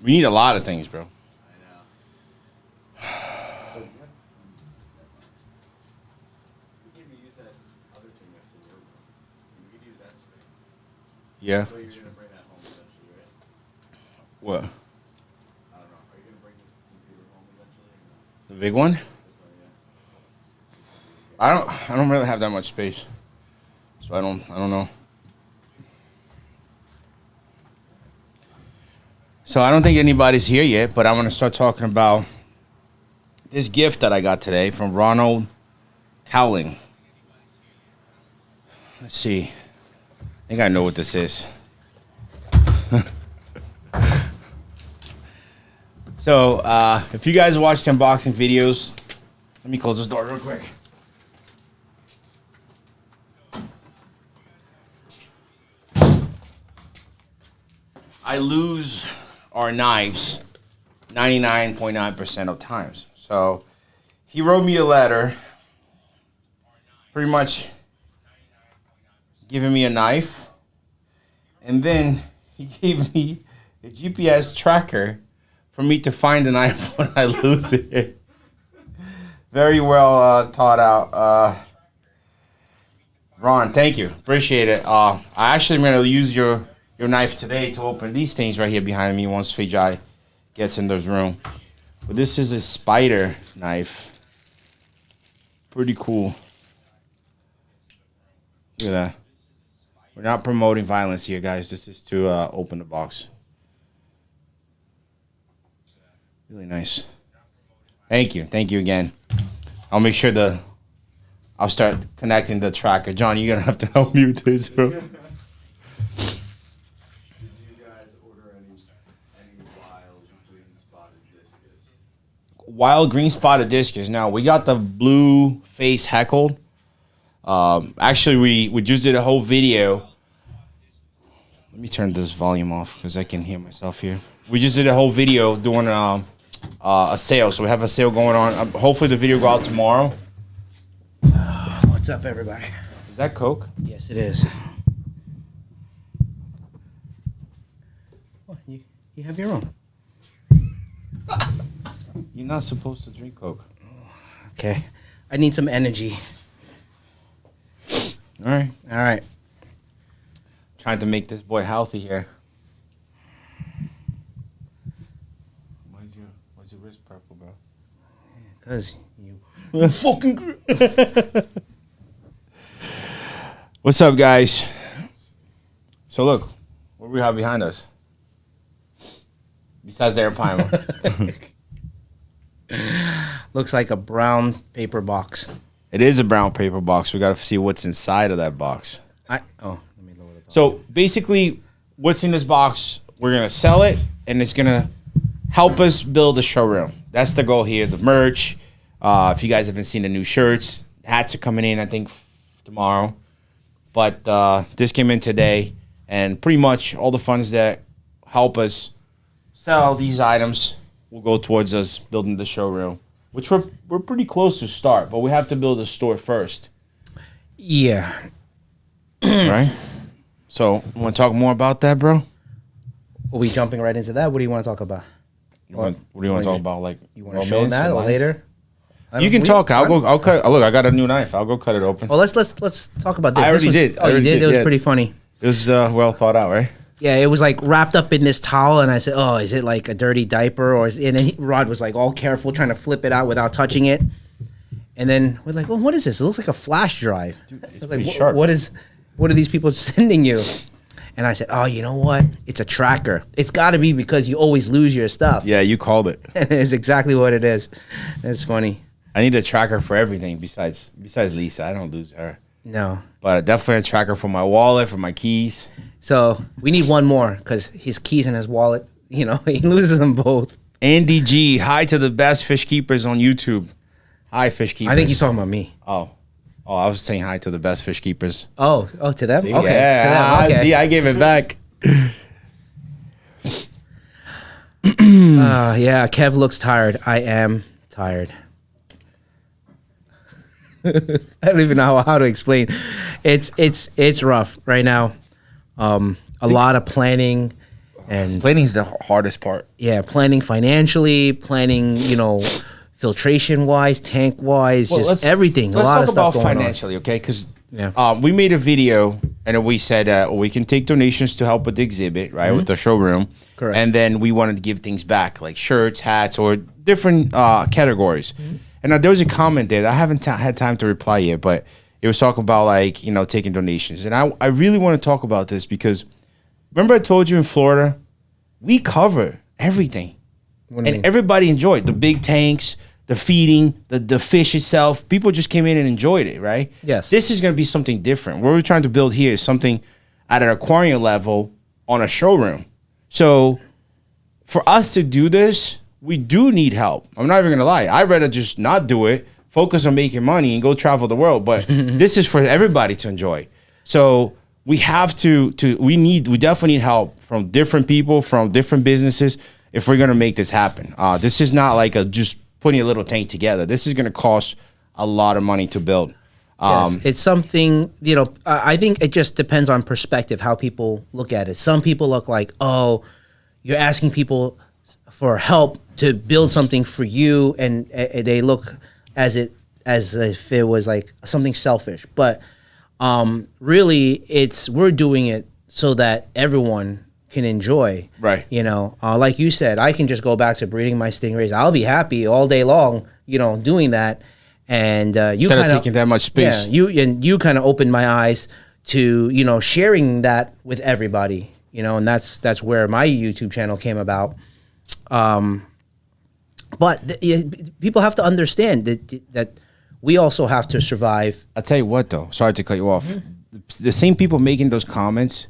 We need a lot of things, bro. I know. We can use that other thing that's in your room. We could use that space. Yeah. So you're gonna bring that home eventually, right? What? I don't know. Are you gonna bring this computer home eventually? Or no? The big one? This one, yeah. I don't really have that much space. So I don't know. So I don't think anybody's here yet, but I'm gonna start talking about this gift that I got today from Ronald Cowling. Let's see. I think I know what this is. So if you guys watch the unboxing videos, let me close this door real quick. I lose our knives 99.9% of times. So he wrote me a letter pretty much giving me a knife, and then he gave me a GPS tracker for me to find the knife when I lose it. Very well thought out. Ron, thank you. Appreciate it. I actually am going to use your knife today to open these things right here behind me once Fijai gets in this room. But this is a spider knife. Pretty cool. Look at that. We're not promoting violence here, guys. This is to open the box. Really nice. Thank you. Thank you again. I'll make sure I'll start connecting the tracker. John, you're going to have to help me with this, bro. Wild green spotted discus. Now we got the blue face heckled. Actually, we just did a whole video. Let me turn this volume off because I can hear myself here. We just did a whole video doing a sale. So we have a sale going on. Hopefully the video will go out tomorrow. What's up, everybody? Is that Coke? Yes, it is. Oh, you have your own. You're not supposed to drink Coke. Okay. I need some energy. All right. All right. Trying to make this boy healthy here. Why's your wrist purple, bro? Because you fucking... What's up, guys? So look, what do we have behind us? Besides the airplane. Looks like a brown paper box. It is a brown paper box. We got to see what's inside of that box. Let me lower the So basically, what's in this box, we're going to sell it, and it's going to help us build a showroom. That's the goal here, the merch. If you guys haven't seen the new shirts, hats are coming in, I think, tomorrow. But this came in today, and pretty much all the funds that help us sell these items will go towards us building the showroom, which we're pretty close to start, but we have to build a store first. Yeah. Right? So, you want to talk more about that, bro? Are we jumping right into that? What do you want to talk about? What do you want to talk about? Like, You want to show that or later? You can talk. I'll cut. Look, I got a new knife. I'll go cut it open. Well, let's talk about this. I already This was- did. Oh, you did? It was pretty funny. It was well thought out, right? Yeah, it was like wrapped up in this towel, and I said, "Oh, is it like a dirty diaper?" And then Rod was like all careful, trying to flip it out without touching it. And then we're like, "Well, what is this? It looks like a flash drive." Dude, it's like, pretty sharp. What are these people sending you? And I said, "Oh, you know what? It's a tracker. It's got to be because you always lose your stuff." Yeah, you called it. And it's exactly what it is. It's funny. I need a tracker for everything besides Lisa. I don't lose her. No. But definitely a tracker for my wallet, for my keys. So we need one more because his keys and his wallet, he loses them both. Andy G, hi to the best fish keepers on YouTube. Hi, fish keepers. I think he's talking about me. Oh, I was saying hi to the best fish keepers. Oh, to them? See? Okay. Yeah, To them. Okay. see, I gave it back. Yeah, Kev looks tired. I am tired. I don't even know how to explain. It's rough right now. a lot of planning. And Planning's the hardest part. yeah, planning financially, planning, filtration wise, tank wise, just everything. A lot of stuff going on. Let's talk about financially, okay? Because Yeah. we made a video and we said we can take donations to help with the exhibit, right, with the showroom. Correct. And then we wanted to give things back, like shirts, hats, or different categories. And there was a comment there that I haven't had time to reply yet, but it was talking about like taking donations. And I really want to talk about this because remember I told you in Florida, we cover everything. What do you And mean? everybody enjoyed the big tanks, the feeding, the fish itself. People just came in and enjoyed it, right? Yes. This is going to be something different. What we're trying to build here is something at an aquarium level on a showroom. So for us to do this, we do need help. I'm not even going to lie. I'd rather just not do it, focus on making money and go travel the world. But this is for everybody to enjoy. So we have we definitely need help from different people, from different businesses if we're going to make this happen. This is not like just putting a little tank together. This is going to cost a lot of money to build. Yes, it's something, I think it just depends on perspective, how people look at it. Some people look like, oh, you're asking people for help to build something for you, and they look as if it was like something selfish. But really, we're doing it so that everyone can enjoy. Right. Like you said, I can just go back to breeding my stingrays. I'll be happy all day long, doing that. And you Instead of kind of taking that much space. Yeah, you kind of opened my eyes to sharing that with everybody. And that's where my YouTube channel came about. But people have to understand that we also have to survive. I'll tell you what, though. Sorry to cut you off. The same people making those comments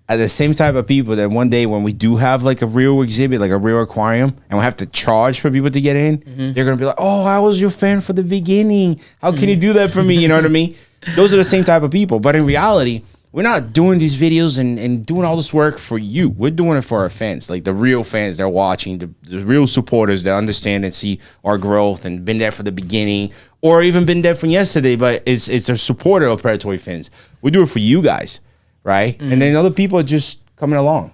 are the same type of people that one day when we do have like a real exhibit, like a real aquarium, and we have to charge for people to get in, they're going to be like, oh, I was your fan for the beginning. How can you do that for me? You know what I mean? Those are the same type of people. But in reality, we're not doing these videos and doing all this work for you. We're doing it for our fans, like the real fans that are watching, the real supporters that understand and see our growth and been there for the beginning or even been there from yesterday, but it's a supporter of Predatory Fins. We do it for you guys, right? And then other people are just coming along.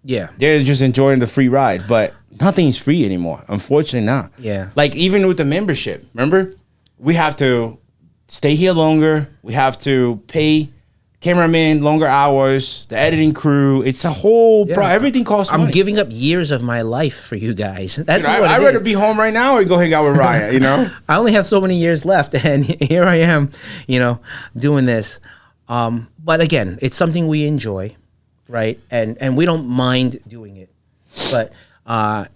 Yeah. They're just enjoying the free ride, but nothing's free anymore. Unfortunately not. Yeah. Like even with the membership, remember? We have to stay here longer. We have to pay cameraman longer hours, the editing crew. It's a whole everything costs money. I'm giving up years of my life for you guys. That's what I'd it rather is. be home right now or go hang out with Ryan, I only have so many years left, and here I am, doing this. But again, it's something we enjoy, right? And we don't mind doing it. But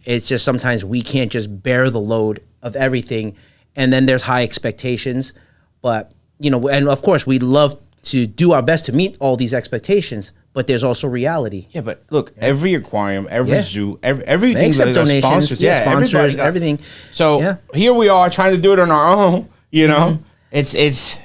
it's just sometimes we can't just bear the load of everything. And then there's high expectations. But, and of course, we love to do our best to meet all these expectations. But there's also reality. Yeah, but look, every aquarium, every zoo, everything They accept that donations, sponsors, sponsors, everybody got- everything. So here we are trying to do it on our own, It's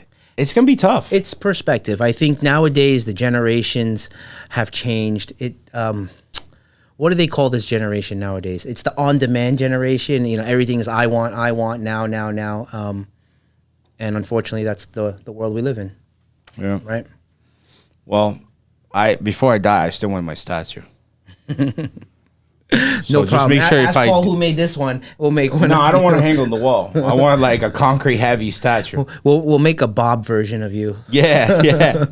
gonna be tough. It's perspective. I think nowadays the generations have changed. What do they call this generation nowadays? It's the on-demand generation. Everything is I want, now. And unfortunately, that's the world we live in. Yeah. Right. Well, before I die, I still want my statue. No problem. Make sure Ask if Paul who made this one. We'll make one. No, I don't want to hang on the wall. I want like a concrete heavy statue. We'll make a Bob version of you. Yeah.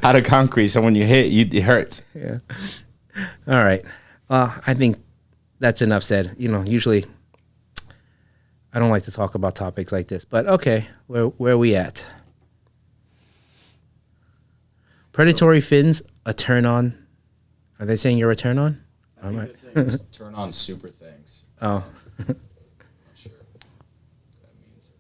Out of concrete, so when you hit, it hurts. Yeah. All right. I think that's enough said. Usually I don't like to talk about topics like this, but okay, where are we at? Predatory Fins, a turn on. Are they saying you're a turn on? I think they're saying turn on super things. Oh. I'm not sure what that means.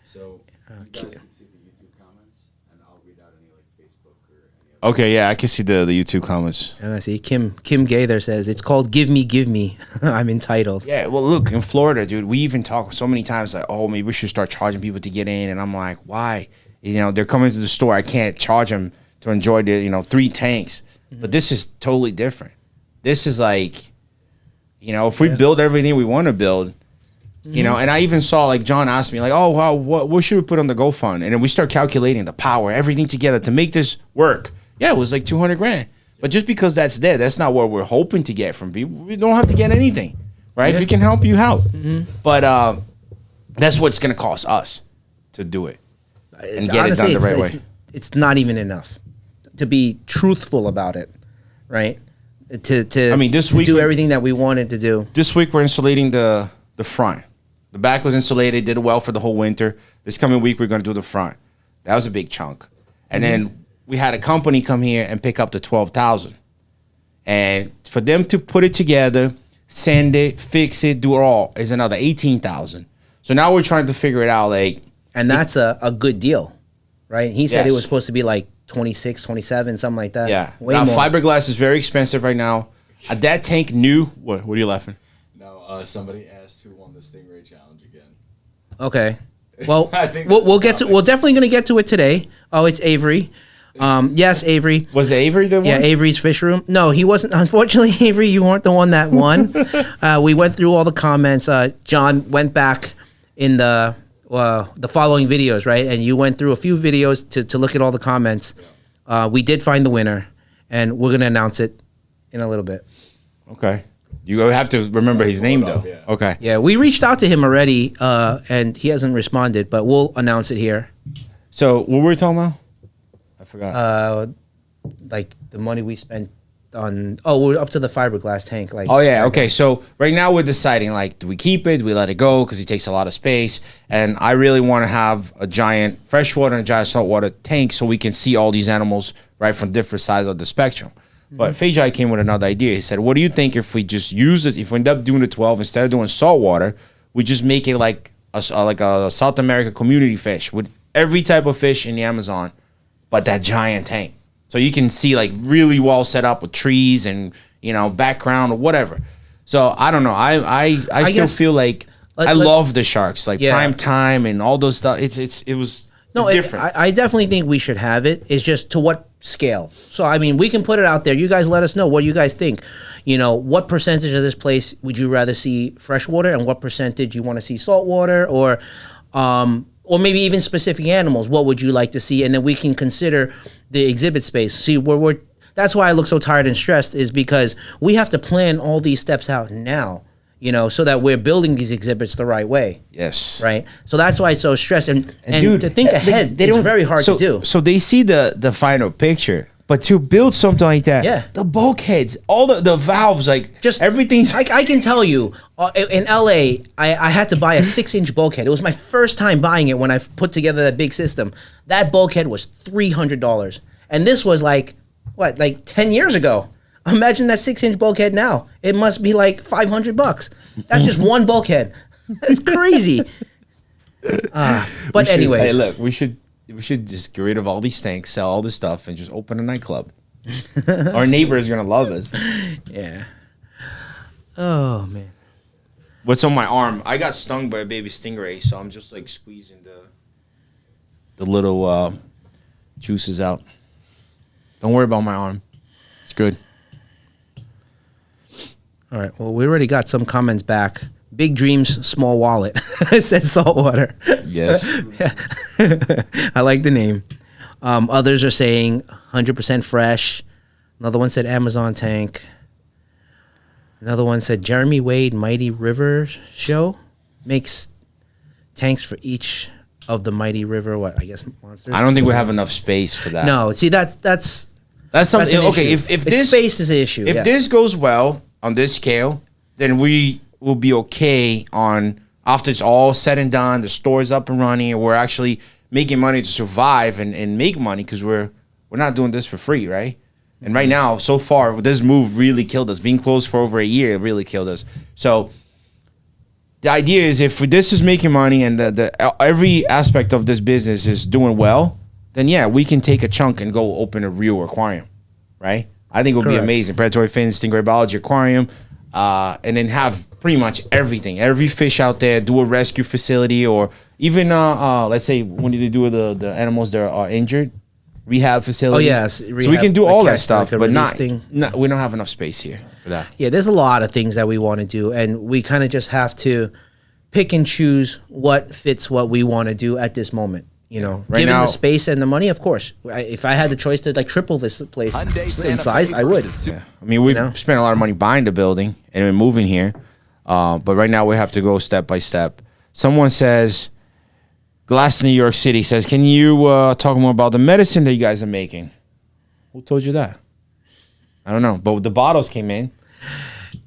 So you guys can see the YouTube comments, and I'll read out any like Facebook or any other. Okay, yeah, I can see the YouTube comments. And I see Kim Gaither says it's called Give Me. I'm entitled. Yeah, well, look, in Florida, dude, we even talk so many times like, oh, maybe we should start charging people to get in, and I'm like, why? They're coming to the store. I can't charge them to enjoy the 3 tanks. But this is totally different. This is like, if we build everything we want to build, and I even saw like John asked me like, oh, wow, what should we put on the GoFund? And then we start calculating the power, everything together to make this work. Yeah, it was like 200 grand. But just because that's there, that's not what we're hoping to get from people. We don't have to get anything, right? If you can help, you help. But that's what's going to cost us to do it and get Honestly, it done the right way. It's not even enough to be truthful about it, right? To I mean, this to week do we- everything that we wanted to do. This week we're insulating the front. The back was insulated, did well for the whole winter. This coming week we're going to do the front. That was a big chunk. And then we had a company come here and pick up the 12,000. And for them to put it together, sand it, fix it, do it all is another 18,000. So now we're trying to figure it out, like, And that's a good deal, right? He said it Yes. was supposed to be like 26, 27, something like that. yeah. Way Now more. fiberglass is very expensive right now. That tank new. What are you laughing? No, somebody asked who won the Stingray challenge again. Okay. Well, I think we'll, that's we'll the get to. topic. We're definitely going to get to it today. Oh, it's Avery. Yes, Avery. Was it Avery the one? Yeah, Avery's fish room. No, he wasn't. Unfortunately, Avery, you weren't the one that won. We went through all the comments. John went back in the following videos, right? And you went through a few videos to look at all the comments. We did find the winner, and we're going to announce it in a little bit. Okay. You have to remember his name, though. Yeah. Okay. Yeah, we reached out to him already, and he hasn't responded, but we'll announce it here. So what were we talking about? I forgot. Like the money we spent on. Oh, we're up to the fiberglass tank. Like. Oh yeah, okay. So right now we're deciding, like, do we keep it? Do we let it go because it takes a lot of space? And I really want to have a giant freshwater and a giant saltwater tank so we can see all these animals right from different sides of the spectrum. But Fejai came with another idea. He said, "What do you think if we just use it? If we end up doing the 12 instead of doing saltwater, we just make it like a South America community fish with every type of fish in the Amazon, but that giant tank, so you can see like really well set up with trees and background or whatever." So I don't know. I still guess- feel like I love the sharks, like Yeah. prime time and all those stuff. It was different. I definitely think we should have it. It's just to what scale. So I mean, we can put it out there. You guys let us know what you guys think. What percentage of this place would you rather see freshwater, and what percentage you want to see saltwater, or maybe even specific animals. What would you like to see? And then we can consider the exhibit space. See, that's why I look so tired and stressed, is because we have to plan all these steps out now. So that we're building these exhibits the right way. Yes. Right. So that's why it's so stressed, and dude, to think ahead, it's very hard to do. So they see the final picture, but to build something like that, Yeah. the bulkheads, all the valves, like Just everything's I can tell you, in LA, I had to buy a 6-inch bulkhead. It was my first time buying it when I put together that big system. That bulkhead was $300, and this was like 10 years ago. Imagine that 6-inch bulkhead now. It must be like $500. That's just one bulkhead. That's crazy. But anyway, Hey, look, we should just get rid of all these tanks, sell all this stuff, and just open a nightclub. Our neighbor is gonna love us. yeah. Oh man. What's on my arm? I got stung by a baby stingray, so I'm just like squeezing the little juices out. Don't worry about my arm. It's good. All right. Well, we already got some comments back. Big dreams, small wallet. It says saltwater. Yes. I like the name. Others are saying 100% fresh. Another one said Amazon tank. Another one said Jeremy Wade Mighty River show makes tanks for each of the Mighty River. What I guess monsters. I don't think we have enough space for that. No, see that's That's that's something. an Okay, issue. if It's this space is the issue. if yes. this goes well on this scale, then we will be okay on after it's all said and done. The store's up and running, and we're actually making money to survive and make money because we're not doing this for free, right? And right now, so far, this move really killed us. Being closed for over a year, it really killed us. So the idea is, if this is making money and the every aspect of this business is doing well, then yeah, we can take a chunk and go open a real aquarium, right? I think it would be Correct. amazing. Predatory fins, Stingray biology aquarium, and then have pretty much everything, every fish out there. Do a rescue facility, or even let's say when they do the animals that are injured, rehab facility. Oh, yes, so we rehab, can do like all that catch, stuff, like a but release not, thing. we don't have enough space here for that. Yeah, there's a lot of things that we want to do, and we kind of just have to pick and choose what fits what we want to do at this moment. You know, Right given now- the space and the money, of course. If I had the choice to like triple this place Hyundai in Santa size, Fe I would. versus Yeah. I mean, we know? spent a lot of money buying the building and we're moving here. But right now we have to go step by step. Someone says, Glass New York City says, can you talk more about the medicine that you guys are making? Who told you that? I don't know. But the bottles came in.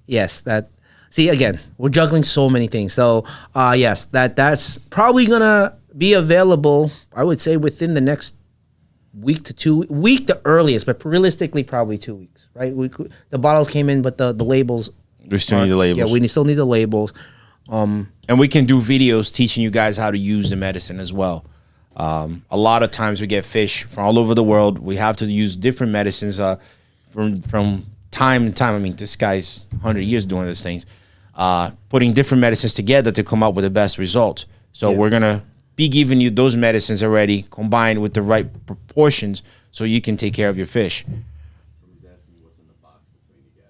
Yes, that. See, again, we're juggling so many things. So, yes, that's probably gonna be available. I would say within the next week the earliest, but realistically, probably 2 weeks. Right? The bottles came in, but the labels. We still need the labels. Yeah, we still need the labels. And we can do videos teaching you guys how to use the medicine as well. A lot of times we get fish from all over the world. We have to use different medicines from time to time. I mean, this guy's 100 years doing these things. Putting different medicines together to come up with the best result. So we're going to be giving you those medicines already combined with the right proportions so you can take care of your fish. Somebody's asking me what's in the box between you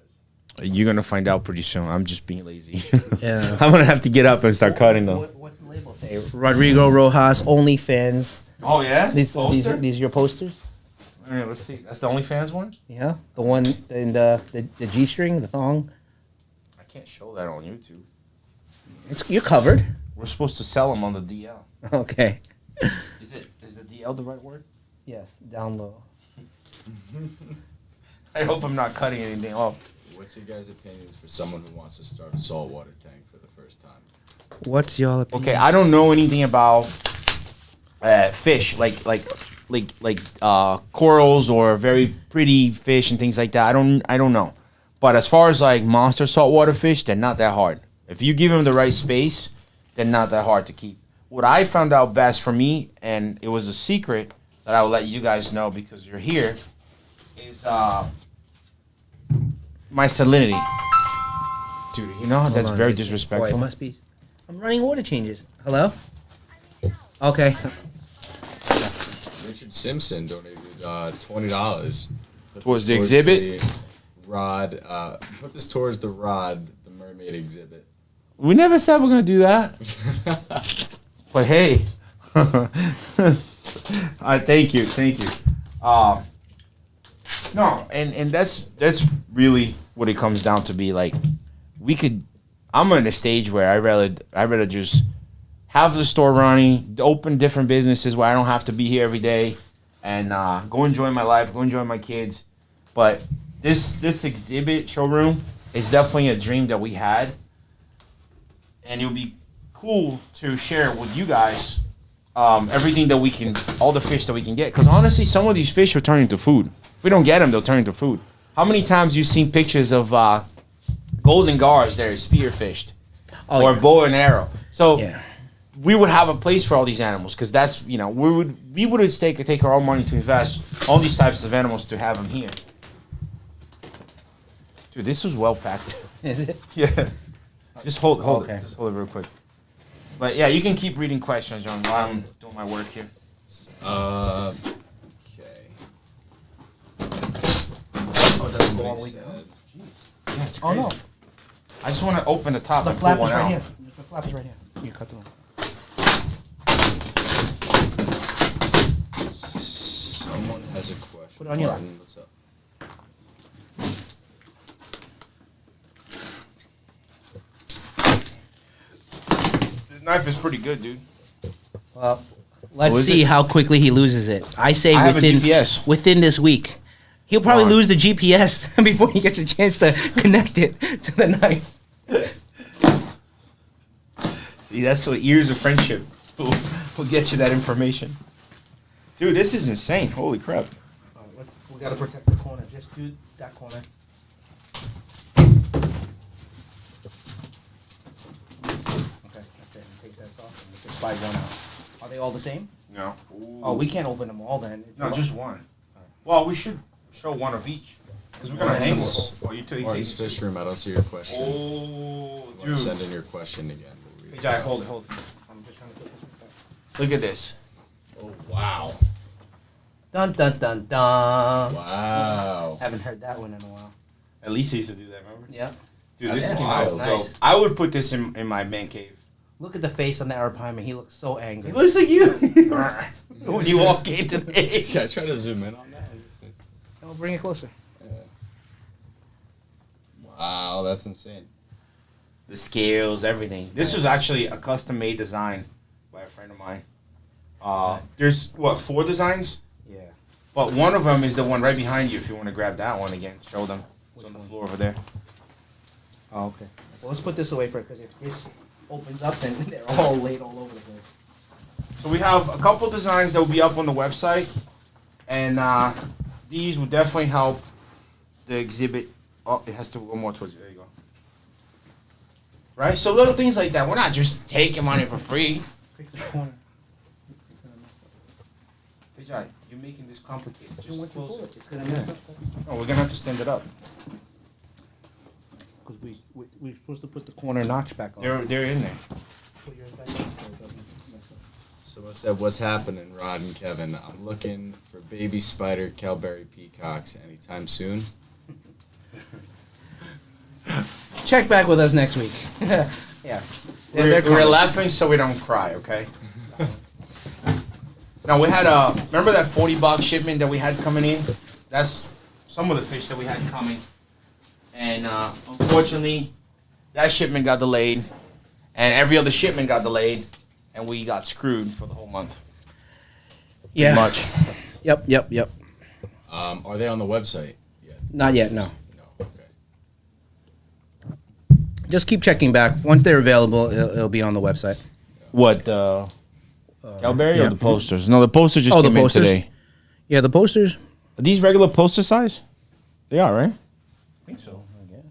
guys. You're going to find out pretty soon. I'm just being lazy. Yeah. I'm going to have to get up and start cutting them. What's the label say? Rodrigo Rojas, OnlyFans. Oh, yeah? These are your posters? All right, let's see. That's the OnlyFans one? Yeah, the one in the G-string, the thong. I can't show that on YouTube. You're covered. We're supposed to sell them on the DL. Okay. Is the DL the right word? Yes, down low. I hope I'm not cutting anything off. What's your guys' opinions for someone who wants to start a saltwater tank for the first time? What's your opinion? Okay, I don't know anything about fish like corals or very pretty fish and things like that. I don't know. But as far as like monster saltwater fish, they're not that hard. If you give them the right space, they're not that hard to keep. What I found out best for me, and it was a secret that I will let you guys know because you're here, is my salinity. Dude, you know that's on, very this- disrespectful. Boy, it must be. I'm running water changes. Hello? Okay. Richard Simpson donated $20. Put Towards this the exhibit? the rod. Put this towards the rod, the mermaid exhibit. We never said we're gonna do that. But hey, thank you. No, and that's really what it comes down to be like. I'm in a stage where I rather just have the store running, open different businesses where I don't have to be here every day, and go enjoy my life, go enjoy my kids. But this exhibit showroom is definitely a dream that we had. And it would be cool to share with you guys everything that we can, all the fish that we can get. Because honestly, some of these fish will turn into food. If we don't get them, they'll turn into food. How many times you've seen pictures of golden gars that are spearfished or bow and arrow? So we would have a place for all these animals because that's, we would take our own money to invest on these types of animals to have them here. Dude, this was well packed. Is it? Yeah. Just hold Okay. it. Just hold it real quick. But yeah, you can keep reading questions, John, while I'm doing my work here. Okay. Oh, it doesn't go all the way down. Yeah, it's Oh crazy. no, I just want to open the top the and pull flap one is right out. here. The flap is right here. You cut through. Someone has a question. Put it on your lap. Martin, what's up? This knife is pretty good, dude. Well, let's is see it? how quickly he loses it. I say I have a within GPS. within this week. He'll probably Darn. lose the GPS before he gets a chance to connect it to the knife. See, that's what years of friendship will get you that information. Dude, this is insane. Holy crap. We gotta protect the corner. Just do that corner. Okay, that's it. Take that off and we can slide one out. Are they all the same? No. Oh, we can't open them all then. It's No, all- just one. Well, we should show one of each. Because we're going to hang Martin's- this. Oh, you take Martin's these. fish room. I don't see your question. Oh, You want to dude. send in your question again? We'll read Hey, it. Jai, hold it. I'm just trying to put this one back. Look at this. Oh, wow. Dun dun dun dun. Wow. Haven't heard that one in a while. At least I used to do that, remember? Yeah. Dude, That's this is wild. dope. I would put this in my man cave. Look at the face on the Arab Hyman. He looks so angry. It looks like you when you walk in today. Yeah, try to zoom in on that. I'll bring it closer. Wow, that's insane. The scales, everything. This was actually a custom-made design by a friend of mine. There's, 4 designs? Yeah. But one of them is the one right behind you if you want to grab that one again. Show them. It's on the floor over there. Oh, okay. Well, let's put this away first, because if this opens up, then they're all laid all over the place. So we have a couple designs that will be up on the website. And these will definitely help the exhibit. Oh, it has to go more towards you. There you go. Right? So little things like that. We're not just taking money for free. Fix the corner. Vijay, you're making this complicated. Just close it. It's gonna mess up. No, we're going to have to stand it up. Because we're supposed to put the corner notch back on. They're in there. Put yours back on so it doesn't mess up. Someone said, "What's happening, Rod and Kevin? I'm looking for baby spider cowberry peacocks anytime soon." Check back with us next week. Yes. We're coming. laughing so we don't cry, okay? Now we had remember that $40 shipment that we had coming in? That's some of the fish that we had coming. And unfortunately, that shipment got delayed. And every other shipment got delayed. And we got screwed for the whole month. Yeah. Much. Yep. Are they on the website yet? Not yet, no. No. Okay. Just keep checking back. Once they're available, it'll be on the website. What, Cowberry yeah. or the posters? No, the posters just Oh, the came in posters? today. Yeah, the posters. Are these regular poster size? They are, right? I think so. I guess.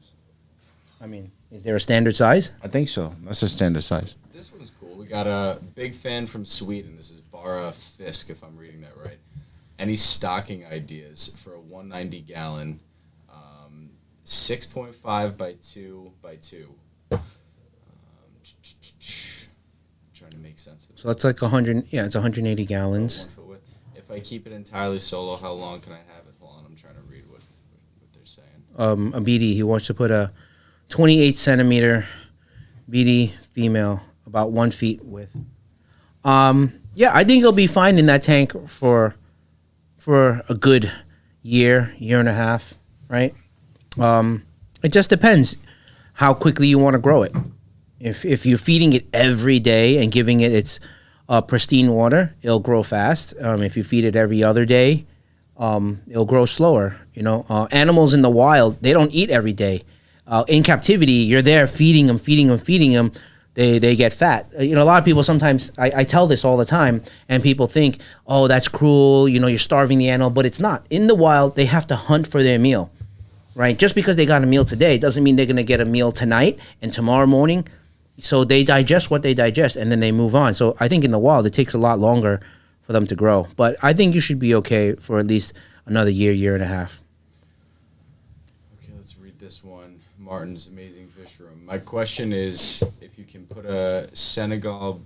I mean, is there a standard size? I think so. That's a standard size. This one's cool. We got a big fan from Sweden. This is Bara Fisk, if I'm reading that right. Any stocking ideas for a 190 gallon, 6.5 by 2 by 2? Trying to make sense of it. So that's like 100. Yeah, it's 180 gallons. 1 foot width. If I keep it entirely solo, how long can I have it? Hold on, I'm trying to read what they're saying. A BD. He wants to put a 28 centimeter BD female, about 1 feet width. Yeah, I think he'll be fine in that tank for a good year and a half, right? It just depends how quickly you want to grow it. If you're feeding it every day and giving it its pristine water, it'll grow fast. If you feed it every other day, it'll grow slower. You know, animals in the wild, they don't eat every day. In captivity, you're there feeding them. They get fat. You know, a lot of people sometimes, I tell this all the time, and people think, oh, that's cruel, you know, you're starving the animal, but it's not. In the wild, they have to hunt for their meal, right? Just because they got a meal today doesn't mean they're going to get a meal tonight and tomorrow morning. So they digest what they digest, and then they move on. So I think in the wild, it takes a lot longer for them to grow. But I think you should be okay for at least another year and a half. Okay, let's read this one. Martin's Amazing Fish Room. My question is, if you can put a Senegal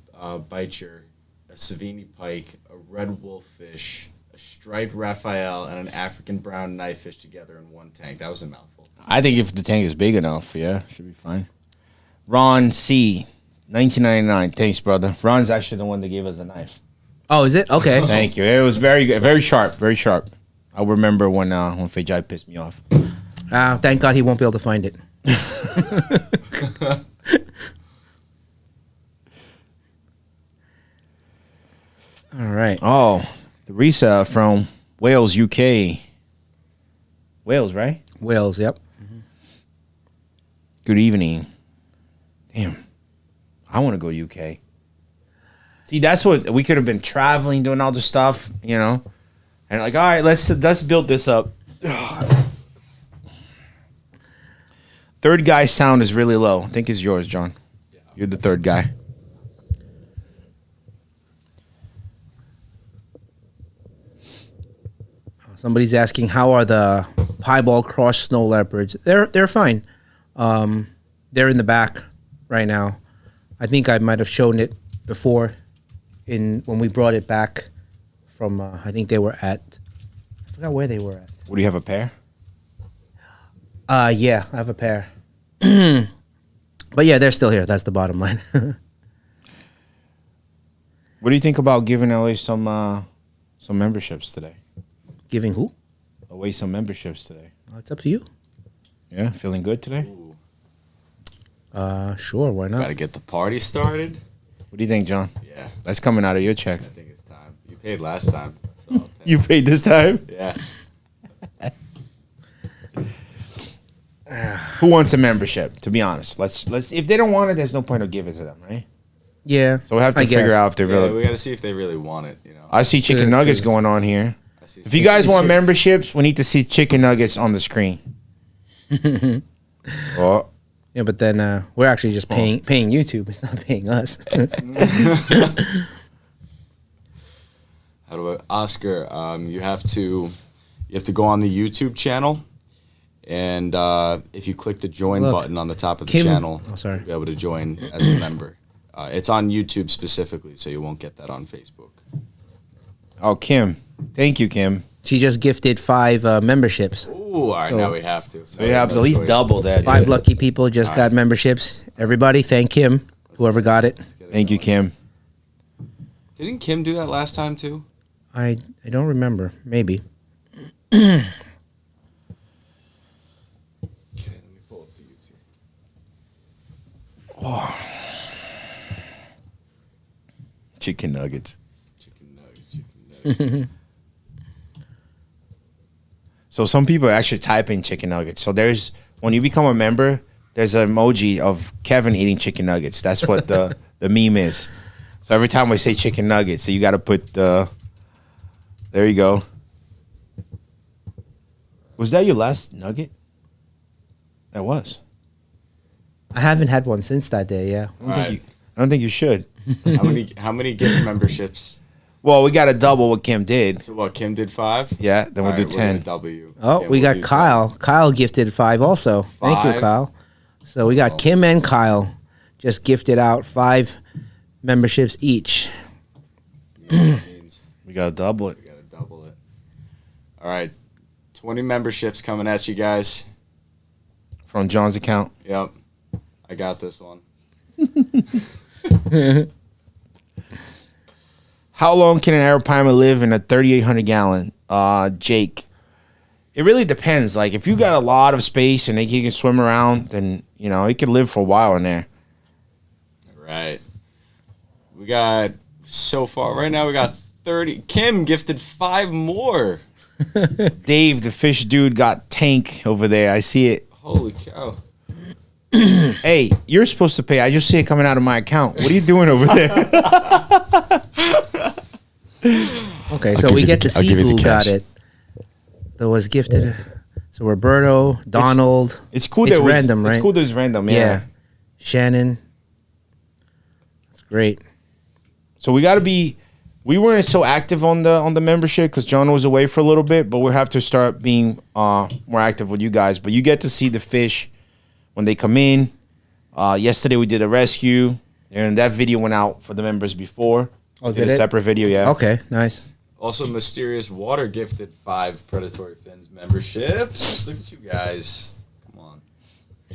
bicher, a Savini pike, a red wolffish, a striped Raphael, and an African brown knifefish together in one tank. That was a mouthful. I think if the tank is big enough, yeah, should be fine. Ron C, 1999. Thanks, brother. Ron's actually the one that gave us the knife. Oh, is it? Okay. Thank you. It was very good, very sharp, very sharp. I remember when Fajai pissed me off. Thank God he won't be able to find it. All right. Oh, Theresa from Wales, UK. Wales, right? Wales, yep. Good evening. Damn. I want to go UK. See, that's what we could have been traveling, doing all this stuff, you know. And like, all right, let's build this up. Third guy sound is really low. I think it's yours, John. Yeah. You're the third guy. Somebody's asking, how are the piebald cross snow leopards? They're fine. They're in the back right now. I think I might have shown it before when we brought it back from, I think they were at, I forgot where they were at. What, do you have a pair? Yeah, I have a pair. But yeah, they're still here. That's the bottom line. What do you think about giving away some memberships today? Giving who? Away some memberships today. It's up to you. Yeah, feeling good today? Ooh, Sure, why not? gotta get the party started. What do you think, John? Yeah, That's coming out of your check. I think it's time. You paid last time. So I'll pay. You paid this time? Yeah. Who wants a membership? To be honest, let's. If they don't want it, there's no point of giving to them, right? Yeah. So we have to I figure guess. out if they're Yeah, really. we gotta see if they really want it. You know. I see chicken nuggets going on here. I see If you guys want memberships, we need to see chicken nuggets on the screen. Oh, Yeah, but then we're actually just paying YouTube. It's not paying us. How do I, Oscar? You have to go on the YouTube channel, and if you click the join Look, button on the top of the Kim- channel, oh, sorry. you'll be able to join as a member. It's on YouTube specifically, so you won't get that on Facebook. oh, Kim. Thank you, Kim. She just gifted 5 memberships. Ooh, all right, So- now we have to. So you have to at least double that. 5 dude. lucky people just got memberships. Everybody, thank Kim, whoever got it. Thank you, Kim. Didn't Kim do that last time too? I don't remember. Maybe. Okay, let me pull up the YouTube. Chicken nuggets. Chicken nuggets. So some people actually type in chicken nuggets. So there's when you become a member, there's an emoji of Kevin eating chicken nuggets. That's what the meme is. So every time we say chicken nuggets, so you got to put the. There you go. Was that your last nugget? That was. I haven't had one since that day. Yeah. All I don't think you should. right. How many gift memberships? Well, we got to double what Kim did. So what? Kim did 5. Yeah, then we'll All do right, we're gonna 10. double you. Oh, Okay, we we'll got do 10. Kyle. Kyle gifted 5 also. Thank you, 5? Kyle. So we got Oh. Kim and Kyle just gifted out 5 memberships each. You know what that means. We got to double it. We gotta double it. All right, 20 memberships coming at you guys. From John's account. Yep, I got this one. How long can an Arapaima live in a 3,800 gallon? Jake. It really depends. Like, if you got a lot of space and he can swim around, then, you know, it could live for a while in there. All right, we got so far right now. We got 30. Kim gifted 5 more. Dave, the fish dude, got tank over there. I see it. Holy cow! Hey, you're supposed to pay. I just see it coming out of my account. What are you doing over there? Okay, so we get to I'll see give you the who got cash. it. That was gifted. So Roberto, Donald. It's cool. It's that it was, random, right? It's cool that it's random. Yeah. Yeah. Shannon. That's great. So we got to be. We weren't so active on the membership because John was away for a little bit, but we'll have to start being more active with you guys. But you get to see the fish when they come in. Yesterday we did a rescue, and that video went out for the members before. Oh, did did a it? separate video, yeah. Okay, nice. Also, Mysterious Water gifted 5 Predatory Fins memberships. Look at you guys. Come on.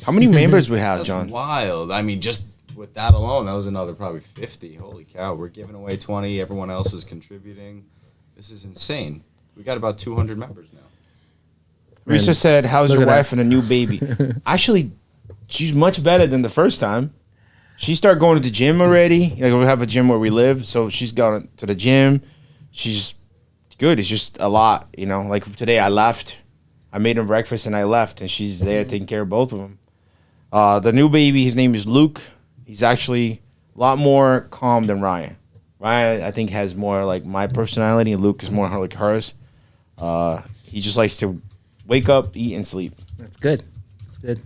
How many members we have, That's John? wild. I mean, just with that alone, that was another probably 50. Holy cow. We're giving away 20. Everyone else is contributing. This is insane. We got about 200 members now. Risa said, "How's Look your at wife and a new baby?" Actually, she's much better than the first time. She started going to the gym already. Like, we have a gym where we live, so she's gone to the gym. She's good. It's just a lot, you know. Like today, I left. I made him breakfast and I left, and she's there taking care of both of them. The new baby, his name is Luke. He's actually a lot more calm than Ryan. Ryan, I think, has more like my personality, and Luke is more like hers. He just likes to wake up, eat, and sleep. That's good. That's good.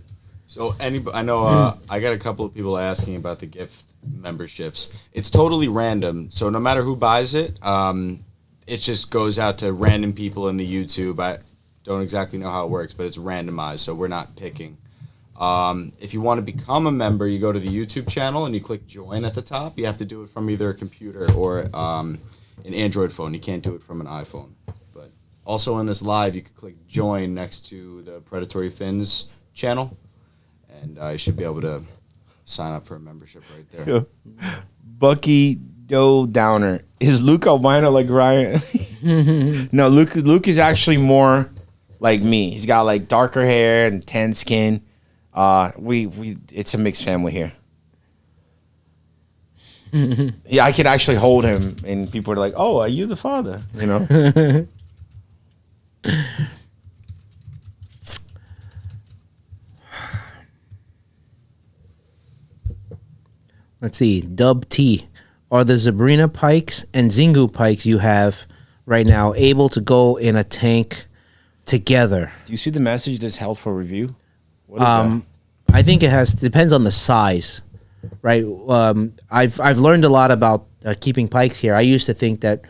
So I know I got a couple of people asking about the gift memberships. It's totally random. So no matter who buys it, it just goes out to random people in the YouTube. I don't exactly know how it works, but it's randomized, so we're not picking. If you want to become a member, you go to the YouTube channel and you click join at the top. You have to do it from either a computer or an Android phone. You can't do it from an iPhone. But also in this live, you can click join next to the Predatory Fins channel, and you should be able to sign up for a membership right there. Yo, Bucky Doe Downer. Is Luke albino like Ryan? No, Luke is actually more like me. He's got like darker hair and tan skin. It's a mixed family here. Yeah, I could actually hold him, and people are like, "Oh, are you the father?" You know. Let's see. Dub T. Are the Zabrina pikes and Zingu pikes you have right now able to go in a tank together? Do you see the message that's held for review? What is that? I think it depends on the size, right? I've learned a lot about keeping pikes here. I used to think that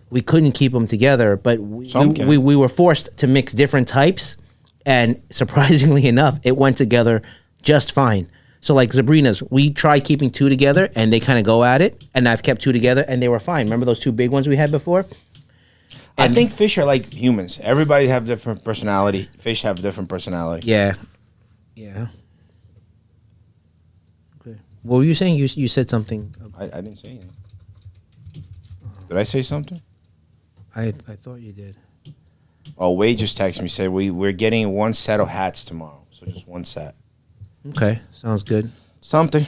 we couldn't keep them together, but we were forced to mix different types, and surprisingly enough, it went together just fine. So like Zabrinas, we tried keeping two together, and they kind of go at it, and I've kept two together, and they were fine. Remember those two big ones we had before? I think fish are like humans. Everybody have different personality. Fish have different personality. Yeah. Yeah. Okay. What were you saying? You said something. I didn't say anything. Did I say something? I thought you did. Oh, Wade just texted me, said we're getting one set of hats tomorrow. So just one set. Okay. Sounds good. Something.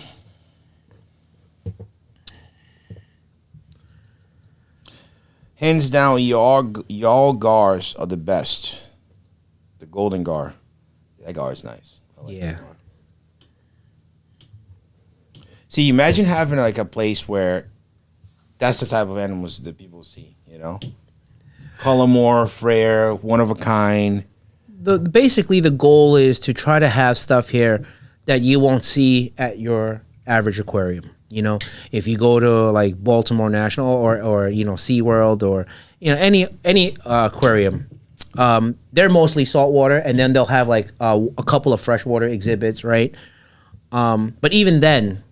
Hands down, y'all gars are the best. The golden gar. That gar is nice. I like that gar. See, imagine having like a place where that's the type of animals that people see, you know? Colormore, rare, one of a kind. Basically the goal is to try to have stuff here that you won't see at your average aquarium. You know, if you go to like Baltimore National or you know SeaWorld or you know any aquarium, they're mostly saltwater, and then they'll have like a couple of freshwater exhibits, right? But even then,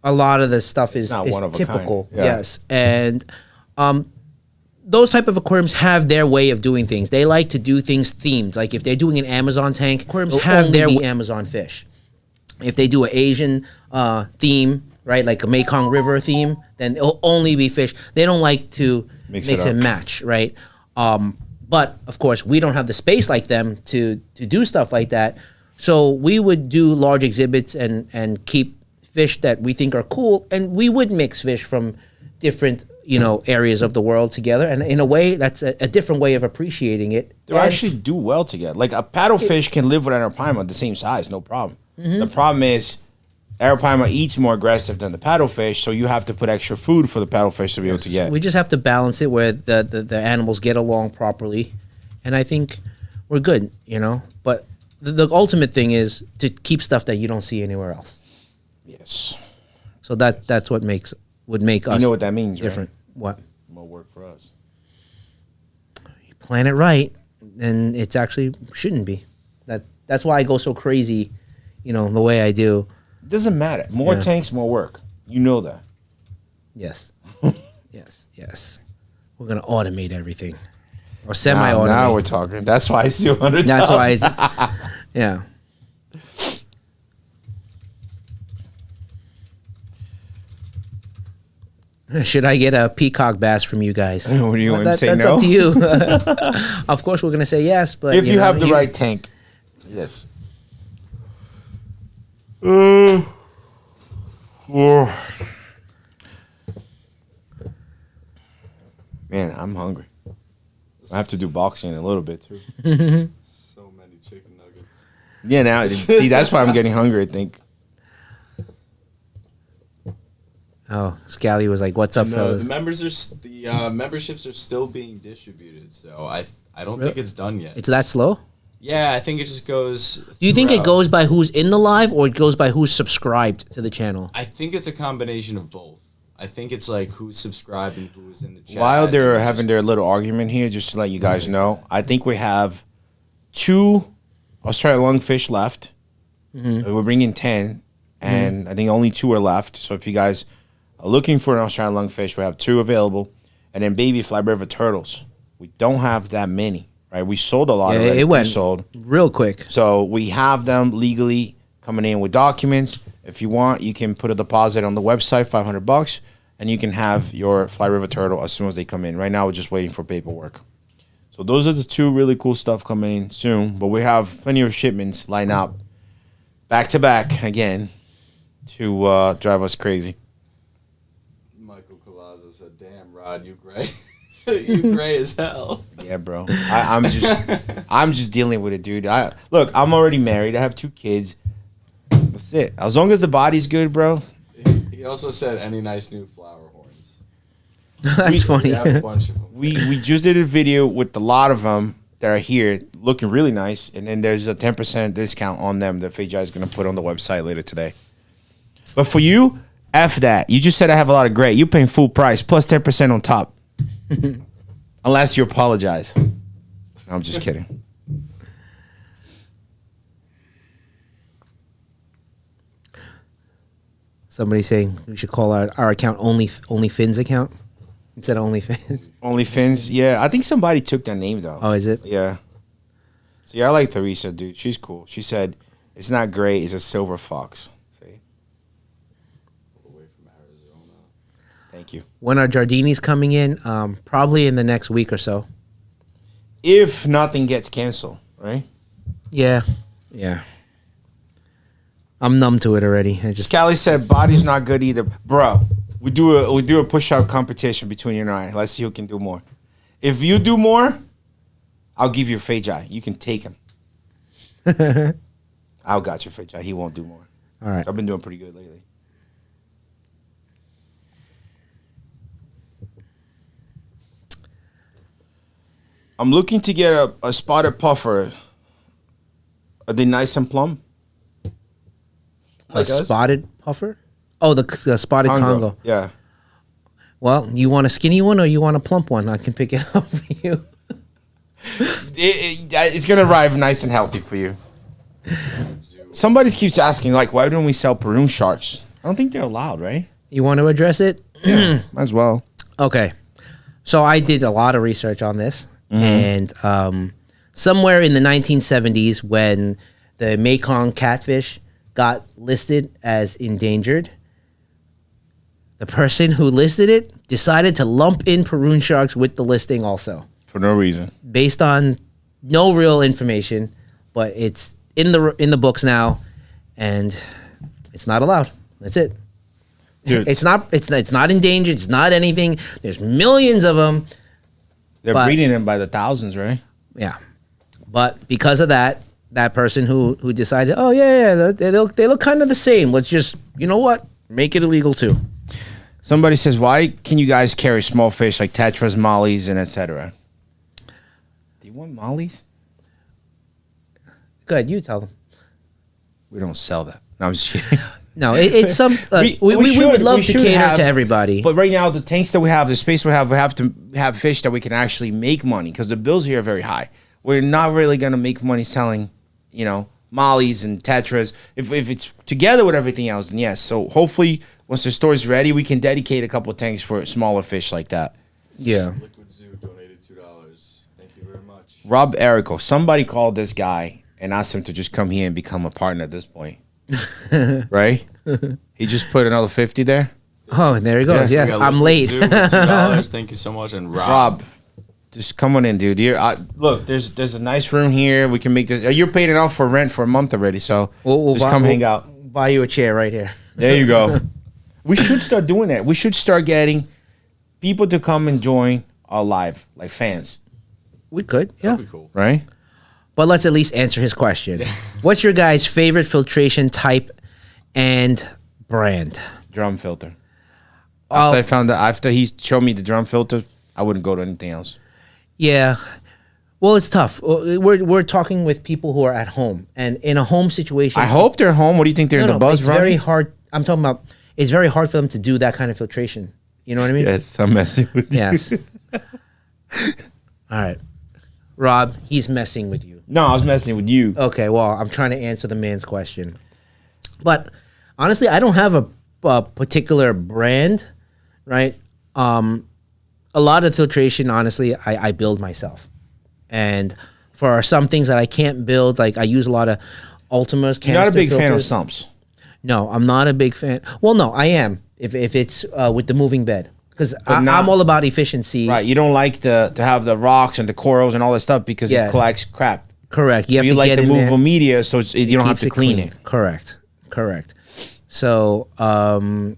a lot of the stuff is typical. Yeah. Yes, and those type of aquariums have their way of doing things. They like to do things themed. Like if they're doing an Amazon tank, aquariums have their Amazon fish. If they do an Asian theme, right, like a Mekong River theme, then it'll only be fish. They don't like to mix and match, right? But of course, we don't have the space like them to do stuff like that. So we would do large exhibits and keep fish that we think are cool, and we would mix fish from different areas of the world together, and in a way, that's a different way of appreciating it. They actually do well together. Like a paddlefish can live with an arapaima the same size, no problem. Mm-hmm. The problem is arapaima eats more aggressive than the paddlefish, so you have to put extra food for the paddlefish to be able to get. We just have to balance it where the animals get along properly, and I think we're good, But the ultimate thing is to keep stuff that you don't see anywhere else. Yes. So that's what would make us. You know what that means, different. Right? What? More work for us. You plan it right, and it's actually shouldn't be. That's why I go so crazy, the way I do. It doesn't matter. More tanks, more work. You know that. Yes. yes. We're gonna automate everything, or semi-automate. Now we're talking. That's why it's 200. That's why. Yeah. Should I get a peacock bass from you guys? What do you want to say? That's no? up to you. Of course, we're gonna say yes, but if you have the right tank, yes. Man, I'm hungry. I have to do boxing in a little bit too. So many chicken nuggets. Yeah, now see that's why I'm getting hungry. I think. Oh, Scally was like, "What's up, fellas?" The memberships are still being distributed, so I don't think it's done yet. It's that slow? Yeah, I think it just goes. Do you think it goes by who's in the live, or it goes by who's subscribed to the channel? I think it's a combination of both. I think it's like who's subscribed and who's in the chat. While they're having their little argument here, just to let you guys know, I think we have 2 Australian lungfish left. Mm-hmm. We're bringing 10, and I think only 2 are left. So if you guys are looking for an Australian lungfish, we have 2 available, and then baby fly river turtles. We don't have that many, right? We sold a lot. It went sold real quick. So we have them legally coming in with documents, If you want, you can put a deposit on the website, $500, and you can have your Fly River turtle as soon as they come in. Right now, we're just waiting for paperwork. So those are the two really cool stuff coming in soon. But we have plenty of shipments lined up back to back again to drive us crazy. Michael Colazo said, "Damn, Rod, you gray, you gray as hell." Yeah, bro. I'm just dealing with it, dude. Look, I'm already married. I have 2 kids. That's it. As long as the body's good, bro. He also said, "Any nice new flower horns?" That's funny. We have a bunch of them. We just did a video with a lot of them that are here, looking really nice, and then there's a 10% discount on them that Fei Jai is gonna put on the website later today. But for you, F that. You just said I have a lot of gray. You're paying full price plus 10% on top, unless you apologize. No, I'm just kidding. Somebody saying we should call our account OnlyFins account instead of OnlyFans. OnlyFins, yeah. I think somebody took that name though. Oh, is it? Yeah. See, I like Theresa, dude. She's cool. She said it's not gray, it's a silver fox. See? All the way from Arizona. Thank you. When are Giardini's coming in? Probably in the next week or so. If nothing gets canceled, right? Yeah. Yeah. I'm numb to it already. I just Scally said body's not good either. Bro, we do a push-up competition between you and I. Let's see who can do more. If you do more, I'll give you Fei Jai. You can take him. I'll got you, Fei Jai. He won't do more. all right. I've been doing pretty good lately. I'm looking to get a spotted puffer. Are they nice and plump? A Like us? spotted puffer? Oh, the spotted Congo. Yeah. Well, you want a skinny one or you want a plump one? I can pick it up for you. It's going to arrive nice and healthy for you. Somebody keeps asking, like, why don't we sell Peru sharks? I don't think they're allowed, right? You want to address it? Might as well. Okay. So I did a lot of research on this. And somewhere in the 1970s, when the Mekong catfish got listed as endangered, the person who listed it decided to lump in Peru sharks with the listing also, For no reason. based on no real information, but it's in the books now, and it's not allowed. That's it. Dude, It's not endangered. It's not anything. There's millions of them. they're but- breeding them by the thousands, right? Yeah, but because of that person who decided, oh yeah, they look kind of the same. Let's just, you know what, make it illegal too. Somebody says, why can you guys carry small fish like tetras, mollies, and etc.? Do you want mollies? Good, you tell them. We don't sell that. No, I'm just kidding. No, it's some. We should- would love we to should cater have- to everybody. But right now, the tanks that we have, the space we have to have fish that we can actually make money because the bills here are very high. We're not really going to make money selling, mollies and tetras. If it's together with everything else, then yes. So hopefully, once the store's ready, we can dedicate a couple of tanks for smaller fish like that. Yeah. Liquid Zoo donated $2. Thank you very much. Rob Erico, somebody called this guy and asked him to just come here and become a partner at this point. Right? He just put another 50 there. Oh, and there he goes. Yeah, Yes, We got I'm Liquid late. Zoo with $2. Thank you so much. And Rob, just come on in, dude. Look, there's a nice room here. We can make this. You're paying enough for rent for a month already, so We'll just come hang out. Buy you a chair right here. There you go. We should start doing that. We should start getting people to come and join our live, like fans, We could, yeah. That'd be cool. right? But let's at least answer his question. What's your guys' favorite filtration type and brand? Drum filter. Oh. After he showed me the drum filter, I wouldn't go to anything else. Yeah. Well, it's tough. We're talking with people who are at home, and in a home situation. I hope they're home. What do you think they're in the buzz it's running? very hard. I'm talking about. It's very hard for them to do that kind of filtration. You know what I mean? Yes, I'm messing with you. Yes. All right, Rob. He's messing with you. No, I was messing with you. Okay. Well, I'm trying to answer the man's question, but honestly, I don't have a particular brand, right? A lot of filtration, honestly, I build myself. And for some things that I can't build, like I use a lot of Ultima's. You're not a big fan of filters. sumps. No, I'm not a big fan. Well, no, I am if it's with the moving bed because I'm all about efficiency. Right. You don't like to have the rocks and the corals and all that stuff because it collects crap. Correct. You have you to like get the in there. movable media, so you don't have to clean it. Correct. So, so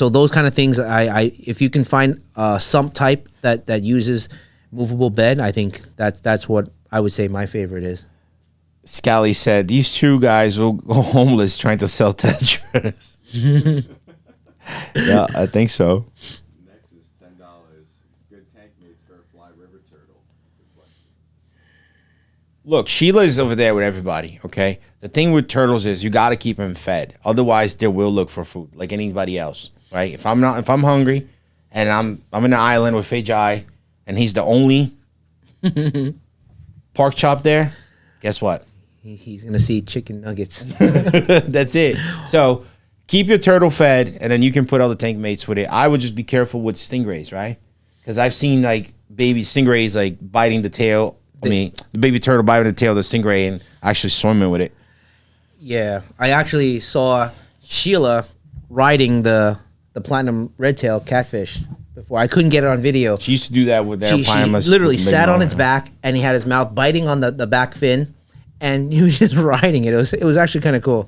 those kind of things, I if you can find a sump type that uses movable bed, I think that's what I would say my favorite is. Scally said, these two guys will go homeless trying to sell Tetris. Yeah, I think so. Next is $10. Good tank mates for a fly river turtle. That's the question. Look, Sheila's over there with everybody, okay? The thing with turtles is you got to keep them fed. Otherwise, they will look for food like anybody else, right? If I'm hungry and I'm in an island with Fejai and he's the only pork chop there, guess what? He's going to see chicken nuggets. That's it. So keep your turtle fed, and then you can put all the tank mates with it. I would just be careful with stingrays, right? Because I've seen like baby stingrays like biting the tail. The baby turtle biting the tail of the stingray and actually swimming with it. Yeah, I actually saw Sheila riding the platinum red tail catfish before. I couldn't get it on video. She used to do that with their She literally sat on its back, and he had his mouth biting on the back fin, and he was just riding it. It was actually kind of cool.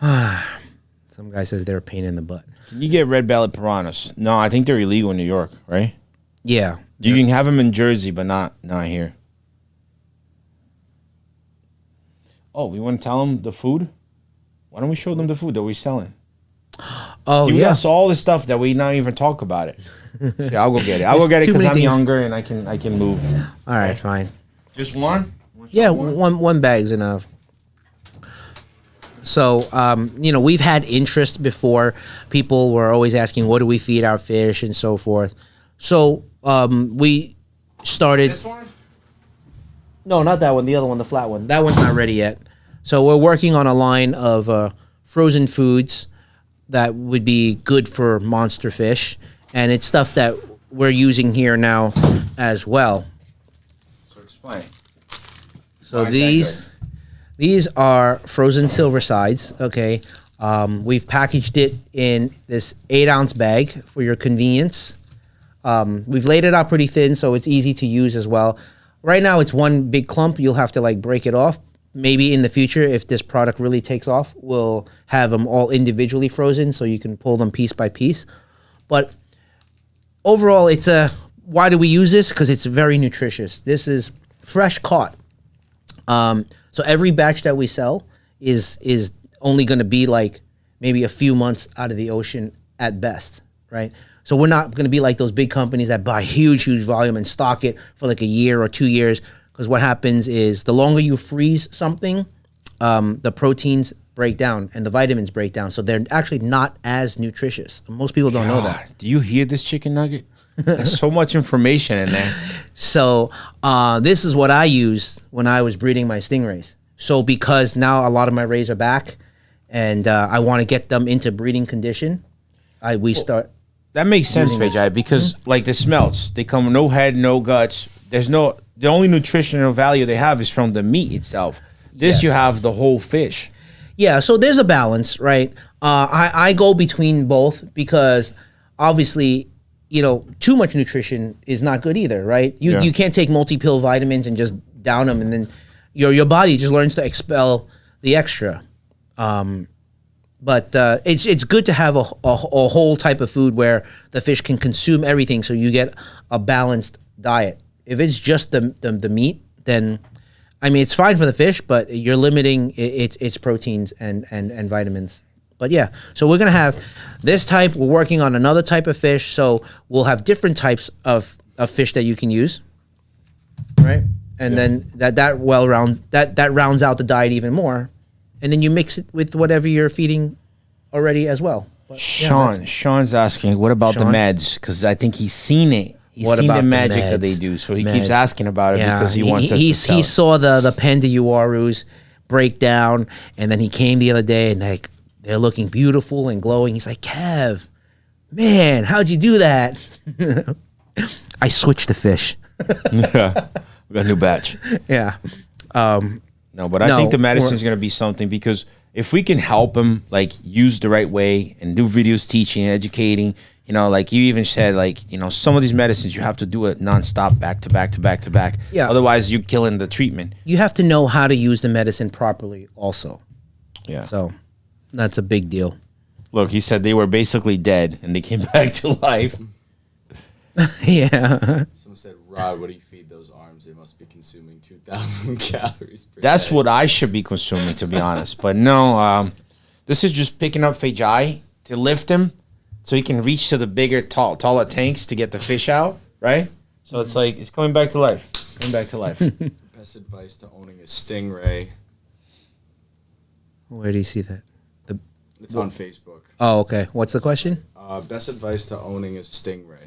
Some guy says they're a pain in the butt. Can you get red-bellied piranhas? No, I think they're illegal in New York, right? Yeah. You can have them in Jersey, but not here. Oh, we want to tell them the food? Why don't we show them the food that we're selling? Oh, See, we yeah. got all this stuff that we not even talk about it. See, I'll go get it. I'll go get it too because many I'm things. younger and I can move. All right, fine. Just one? Yeah, one bag's enough. So, we've had interest before. People were always asking, what do we feed our fish and so forth. So, we started... This one? No, not that one. The other one, the flat one. That one's not ready yet. So we're working on a line of frozen foods that would be good for monster fish. And it's stuff that we're using here now as well. So explain. So Why is that these are frozen silver sides, okay? We've packaged it in this 8-ounce bag for your convenience. We've laid it out pretty thin, so it's easy to use as well. Right now, it's one big clump. You'll have to break it off. Maybe in the future, if this product really takes off, we'll have them all individually frozen so you can pull them piece by piece. But overall, why do we use this? Because it's very nutritious. This is fresh caught. So every batch that we sell is only going to be maybe a few months out of the ocean at best, right? So we're not going to be like those big companies that buy huge volume and stock it for a year or 2 years. Because what happens is the longer you freeze something, the proteins break down and the vitamins break down. So they're actually not as nutritious. Most people don't know that. Do you hear this chicken nugget? There's so much information in there. So this is what I used when I was breeding my stingrays. So because now a lot of my rays are back and I want to get them into breeding condition, That makes sense, Vijay, because the smelts, they come with no head, no guts. The only nutritional value they have is from the meat itself. This you have the whole fish. Yeah, so there's a balance, right? I go between both because obviously, too much nutrition is not good either, right? You can't take multi-pill vitamins and just down them, and then your body just learns to expel the extra. But it's good to have a whole type of food where the fish can consume everything, so you get a balanced diet. If it's just the meat, then it's fine for the fish, but you're limiting its proteins and vitamins. But yeah, so we're gonna have this type. We're working on another type of fish, so we'll have different types of fish that you can use, right? And then that rounds out the diet even more. And then you mix it with whatever you're feeding already as well. But, Sean's asking, what about the meds? Because I think he's seen it. He's seen the magic that they do, so he keeps asking about it because he wants us to sell. He saw the Panda Uarus break down, and then he came the other day, and they're looking beautiful and glowing. He's like, Kev, man, how'd you do that? I switched the fish. Yeah, we got a new batch. Yeah. No, but I think the medicine is going to be something, because if we can help him like use the right way and do videos teaching, educating, you know, like you even said, like, you know, some of these medicines you have to do it nonstop, back to back to back to back. Yeah. Otherwise, you're killing the treatment. You have to know how to use the medicine properly also. Yeah. So that's a big deal. Look, he said they were basically dead and they came back to life. Yeah. Someone said, Rod, what do you feed those arms? They must be consuming 2,000 calories per That's day. what I should be consuming, to be honest. But no, this is just picking up Fejai to lift him so he can reach to the bigger, taller tanks to get the fish out, right? So it's like, it's coming back to life. Coming back to life. Best advice to owning a Stingray. Where do you see that? It's on Facebook. Oh, okay. What's the question? Best advice to owning a Stingray.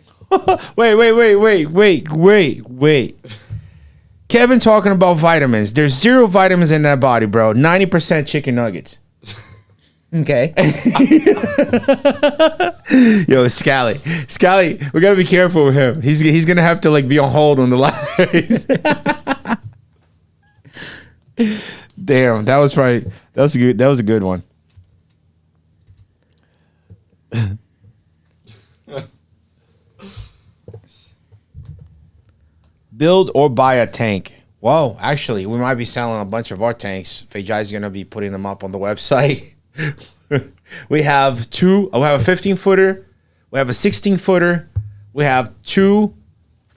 Wait. Kevin talking about vitamins. There's 0 vitamins in that body, bro. 90% chicken nuggets. Okay. Yo, Scally, we gotta be careful with him. He's gonna have to like be on hold on the lives. Damn, that was a good one. Build or buy a tank. Whoa, actually, we might be selling a bunch of our tanks. Fejai's gonna be putting them up on the website. We have two. We have a 15-footer. We have a 16-footer. We have 2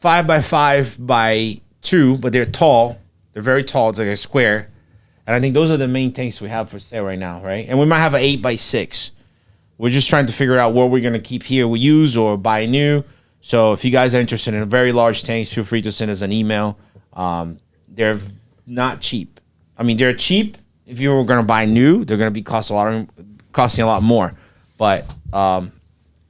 5x5x2, but they're tall. They're very tall. It's like a square. And I think those are the main tanks we have for sale right now, right? And we might have an 8x6. We're just trying to figure out what we're gonna keep here, we use or buy new. So if you guys are interested in very large tanks, feel free to send us an email. They're not cheap. I mean, they're cheap if you were going to buy new. They're going to be costing a lot more. But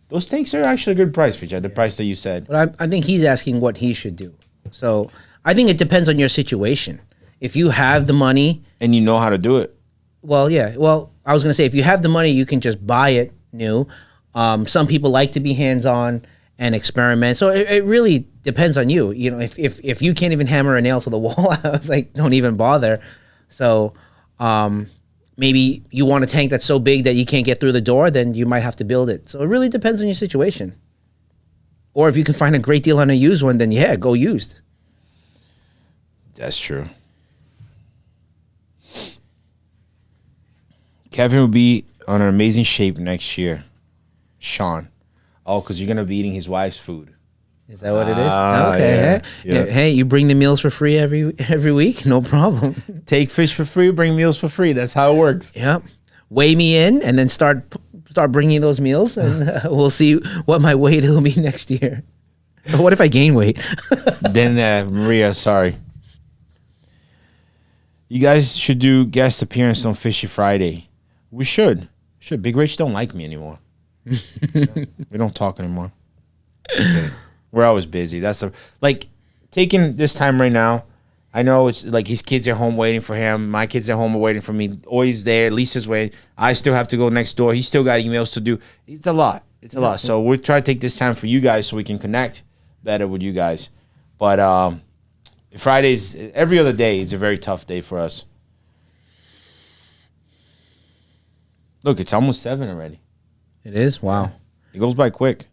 those tanks are actually a good price, Vijay, the price that you said. But I think he's asking what he should do. So I think it depends on your situation. If you have the money. And you know how to do it. Well, yeah. Well, I was going to say, if you have the money, you can just buy it new. Some people like to be hands-on and experiment. So it really depends on you. You know, if you can't even hammer a nail to the wall, I was like, don't even bother. So maybe you want a tank that's so big that you can't get through the door, then you might have to build it. So it really depends on your situation. Or if you can find a great deal on a used one, then yeah, go used. That's true. Kevin will be on an amazing shape next year. Sean. Oh, because you're going to be eating his wife's food. Is that what it is? Okay. Yeah. Hey, you bring the meals for free every week? No problem. Take fish for free, bring meals for free. That's how it works. Yep. Weigh me in and then start bringing those meals, and we'll see what my weight will be next year. What if I gain weight? Then, Maria, sorry. You guys should do guest appearance on Fishy Friday. We should. Big Rich don't like me anymore. We don't talk anymore. Okay. We're always busy. That's taking this time right now. I know it's like his kids are home waiting for him. My kids are home waiting for me. Always there. Lisa's waiting. I still have to go next door. He's still got emails to do. It's a lot. So we'll try to take this time for you guys so we can connect better with you guys. But Fridays, every other day, it's a very tough day for us. Look, it's almost 7 already. It is? Wow. It goes by quick.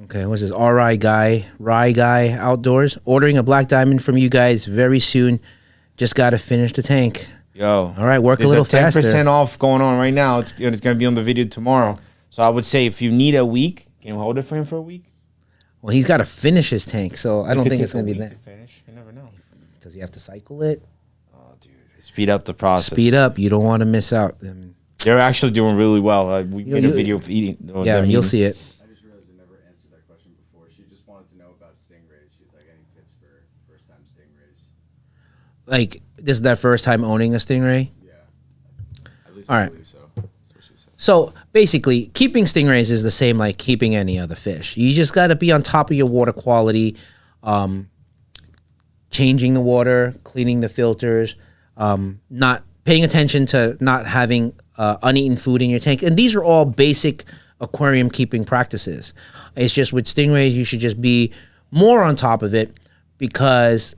Okay, what's this? Rye guy outdoors. Ordering a black diamond from you guys very soon. Just got to finish the tank. Yo. All right, work a little faster. There's a 10% off going on right now. It's going to be on the video tomorrow. So I would say if you need a week, can you hold it for him for a week? Well, he's got to finish his tank, so I don't think it's going to be that. Finish. You never know. Does he have to cycle it? Oh, dude. Speed up the process. Speed up. You don't want to miss out. They're actually doing really well. We made a video of eating. Yeah, you'll see it. I just realized I never answered that question before. She just wanted to know about stingrays. She's like, any tips for first-time stingrays? Like, this is that first time owning a stingray? Yeah. At least All I right. believe so. That's what she said. So basically, keeping stingrays is the same like keeping any other fish. You just got to be on top of your water quality, changing the water, cleaning the filters, not paying attention to not having uneaten food in your tank. And these are all basic aquarium keeping practices. It's just with stingrays, you should just be more on top of it. because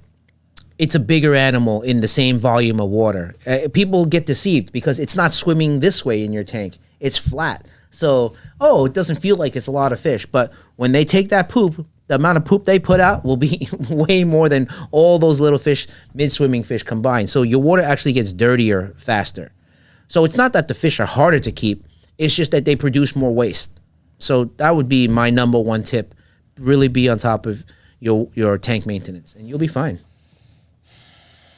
it's a bigger animal in the same volume of water. People get deceived because it's not swimming this way in your tank. It's flat. So, it doesn't feel like it's a lot of fish. But when they take that poop, the amount of poop they put out will be way more than all those little fish, mid-swimming fish combined. So your water actually gets dirtier faster. So it's not that the fish are harder to keep. It's just that they produce more waste. So that would be my number one tip. Really be on top of your tank maintenance, and you'll be fine.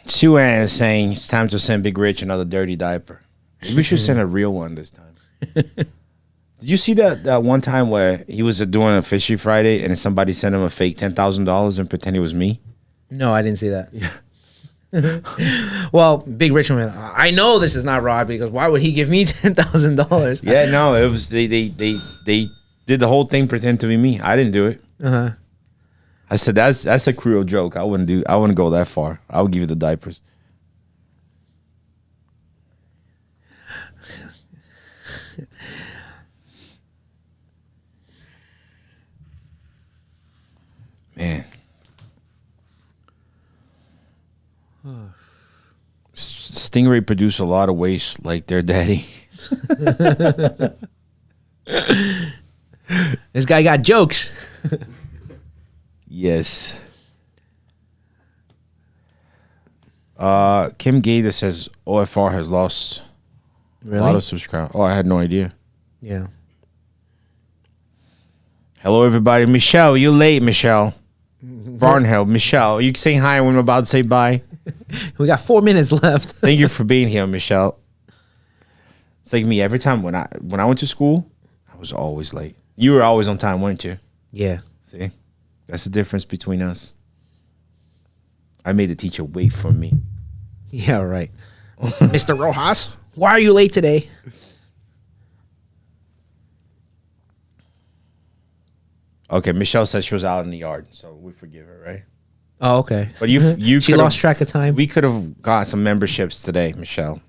Sue Ann is saying it's time to send Big Rich another dirty diaper. Maybe we should send a real one this time. Did you see that one time where he was doing a Fishy Friday and somebody sent him a fake $10,000 and pretend it was me? No, I didn't see that. Yeah. Well, Big Rich went, I know this is not Rod because why would he give me $10,000? Yeah, no, it was they did the whole thing pretend to be me. I didn't do it. Uh-huh. I said that's a cruel joke. I wouldn't go that far. I would give you the diapers. Man. Stingray produce a lot of waste like their daddy. This guy got jokes. Yes. Kim Gator says OFR has lost a lot of subscribers. Oh, I had no idea. Yeah. Hello, everybody. Michelle, you late, Michelle. Barnhill, Michelle, you saying hi when I'm about to say bye? We got 4 minutes left. Thank you for being here, Michelle. It's like me every time when I went to school, I was always late. You were always on time, weren't you? Yeah. See, that's the difference between us. I made the teacher wait for me. Yeah, right. Mr. Rojas, why are you late today? Okay, Michelle said she was out in the yard, so we forgive her, right? Oh, okay. But you she lost track of time. We could have got some memberships today, Michelle.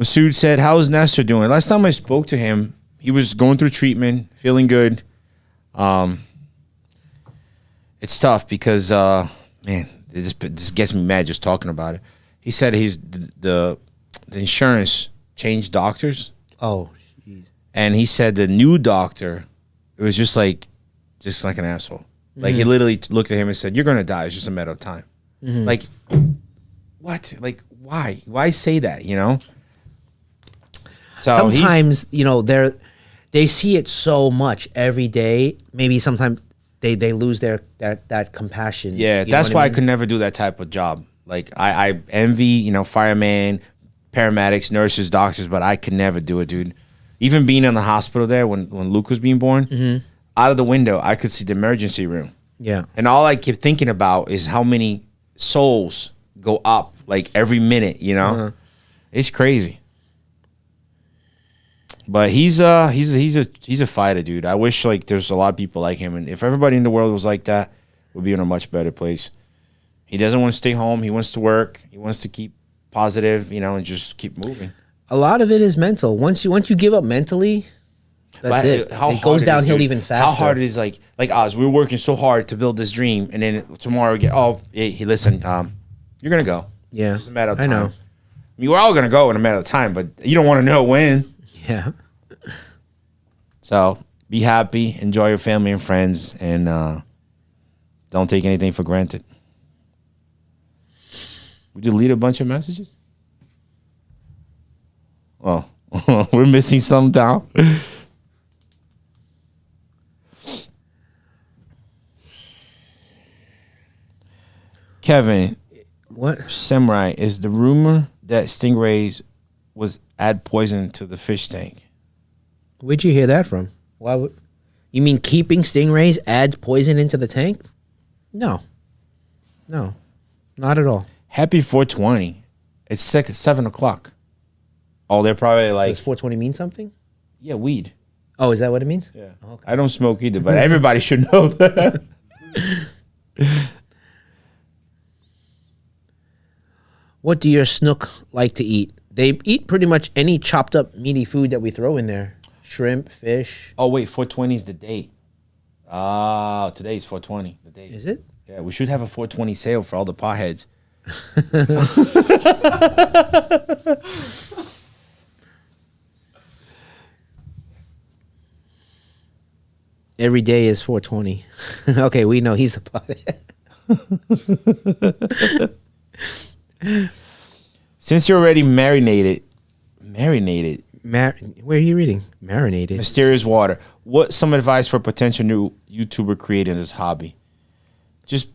Masood said, "How is Nestor doing?" Last time I spoke to him, he was going through treatment, feeling good. It's tough because man, this gets me mad just talking about it. He said the insurance changed doctors. Oh, jeez. And he said the new doctor, it was just like an asshole. Like he literally looked at him and said, "You're gonna die. It's just a matter of time." Like, what? Like, why? Why say that? You know. So sometimes they see it so much every day. Maybe sometimes they lose that compassion. Yeah, that's why I could never do that type of job. Like I envy firemen, paramedics, nurses, doctors, but I could never do it, dude. Even being in the hospital there when Luke was being born, out of the window I could see the emergency room. Yeah, and all I keep thinking about is how many souls go up like every minute. It's crazy. But he's a fighter, dude. I wish there's a lot of people like him, and if everybody in the world was like that, we'd be in a much better place. He doesn't want to stay home. He wants to work. He wants to keep positive, and just keep moving. A lot of it is mental. Once you give up mentally, that's it. It goes downhill even faster. How hard it is, like us. We're working so hard to build this dream, and then tomorrow we get, hey, listen, you're gonna go. Yeah, it's just a matter of time. I know. I mean, we're all gonna go in a matter of time, but you don't want to know when. Yeah. So be happy, enjoy your family and friends, and don't take anything for granted. We delete a bunch of messages? Oh, we're missing some down. Kevin, what? Samurai, is the rumor that stingrays was add poison to the fish tank? Where'd you hear that from? Why would you mean keeping stingrays adds poison into the tank? No, not at all. Happy 420. It's 7 o'clock. Oh, they're probably like. Does 420 mean something? Yeah, weed. Oh, is that what it means? Yeah. Oh, okay. I don't smoke either, but everybody should know that. What do your snook like to eat? They eat pretty much any chopped up meaty food that we throw in there. Shrimp, fish. Oh, wait, 420 is the date. Oh, today's 420. The day. Is it? Yeah, we should have a 420 sale for all the potheads. Every day is 420. Okay, we know he's the pothead. Since you're already marinated, Where are you reading? Marinated. mysterious water. What's some advice for a potential new YouTuber creating this hobby? Just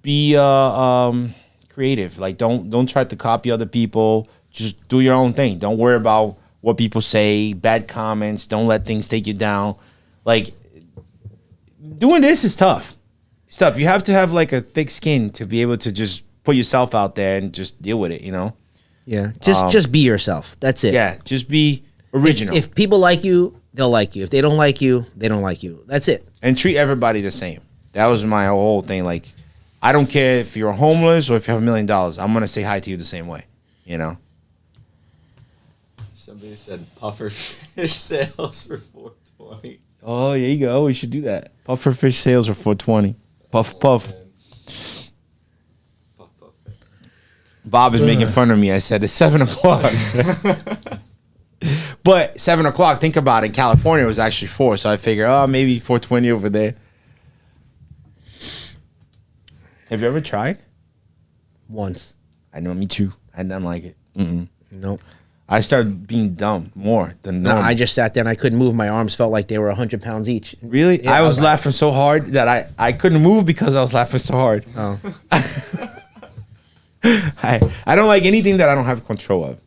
be creative. Like don't try to copy other people. Just do your own thing. Don't worry about what people say, bad comments. Don't let things take you down. Like doing this is tough. It's tough. You have to have like a thick skin to be able to just put yourself out there and just deal with it, you know? Yeah, just be yourself. That's it. Yeah, just be original. If people like you, they'll like you. If they don't like you, they don't like you. That's it. And treat everybody the same. That was my whole thing. Like, I don't care if you're homeless or if you have $1 million. I'm going to say hi to you the same way, you know? Somebody said puffer fish sales for 420. Oh, there you go. We should do that. Puffer fish sales are 420. Puff, puff. Man. Puff, puff. Bob is making fun of me. I said it's 7 o'clock. But 7 o'clock, think about it. In California, it was actually 4. So I figure, maybe 420 over there. Have you ever tried? Once. I know, me too. I didn't like it. Nope. I started being dumb more than No, normal. I just sat there and I couldn't move. My arms felt like they were 100 pounds each. Really? Yeah, I was laughing so hard that I couldn't move because I was laughing so hard. Oh. I don't like anything that I don't have control of.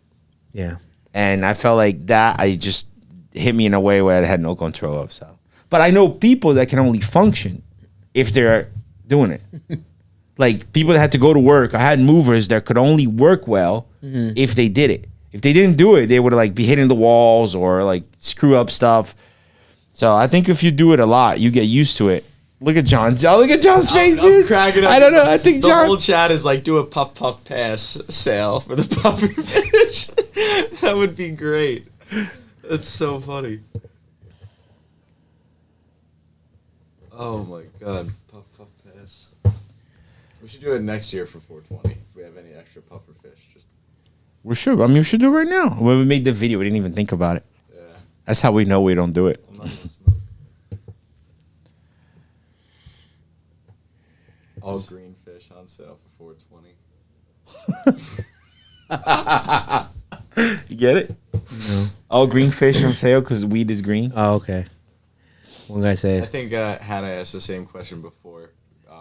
Yeah. And I felt like that I just hit me in a way where I had no control of. So, but I know people that can only function if they're doing it. Like people that had to go to work. I had movers that could only work well if they did it. If they didn't do it, they would like be hitting the walls or like screw up stuff. So I think if you do it a lot, you get used to it. Look at John. Look at John's face, I'm dude. cracking up. I don't know. I think the John. whole chat is like, do a puff puff pass sale for the puffer fish. That would be great. That's so funny. Oh my god, puff puff pass. We should do it next year for 420 if we have any extra puffer fish. Just We should. I mean, we should do it right now. When we made the video, we didn't even think about it. yeah. That's how we know we don't do it. I'm not gonna smoke. All green fish on sale for 420. You get it? No. All green fish on sale because weed is green. Oh, okay. One guy I says, think Hannah asked the same question before.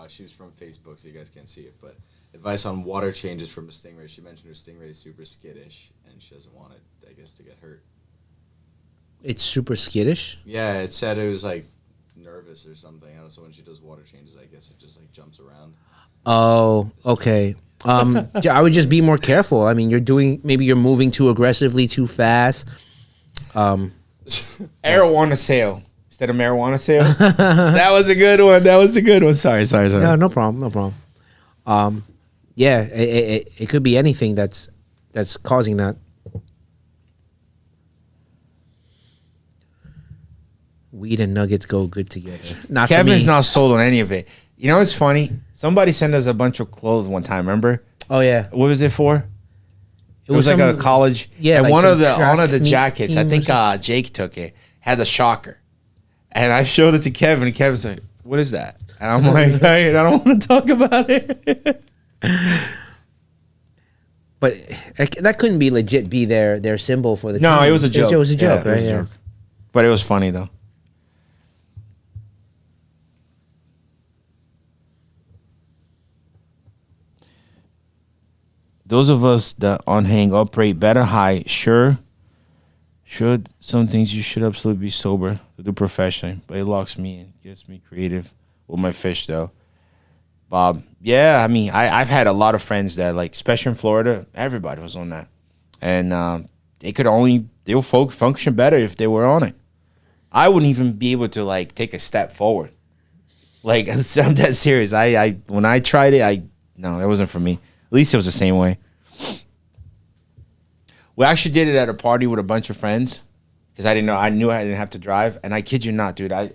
She was from Facebook, so you guys can't see it. But advice on water changes from a Stingray. She mentioned her Stingray is super skittish, and she doesn't want it, I guess, to get hurt. it's super skittish. Yeah, it said it was like nervous or something. I don't know. So when she does water changes, I guess it just like jumps around. Oh, okay. I would just be more careful. I mean, maybe you're moving too aggressively, too fast. Marijuana sale instead of marijuana sale. That was a good one. Sorry. No, no problem. No problem. Yeah, it could be anything that's causing that. Weed and nuggets go good together. Not Kevin's for me. not sold on any of it. You know what's funny? Somebody sent us a bunch of clothes one time. Remember? Oh yeah, What was it for? It was like some- a college. Yeah, and like one some of the track meet jackets. I team or think something. Jake took it. Had a shocker, and I showed it to Kevin. And Kevin's like, "What is that?" And I'm like, "I don't want to talk about it." but that couldn't be legit. Be their symbol for the No, team. it was a joke. It was a joke, Yeah, it right? was a Yeah. joke. But it was funny though. Those of us that on hang operate better high, sure. Should some things you should absolutely be sober to do professionally, but it locks me in, gets me creative with my fish though. Bob, yeah, I mean, I've had a lot of friends that like, especially in Florida, everybody was on that, and they'll function better if they were on it. I wouldn't even be able to like take a step forward. Like I'm that serious. I when I tried it, no, it wasn't for me. At least it was the same way. We actually did it at a party with a bunch of friends because I didn't know. I knew I didn't have to drive, and I kid you not, dude. I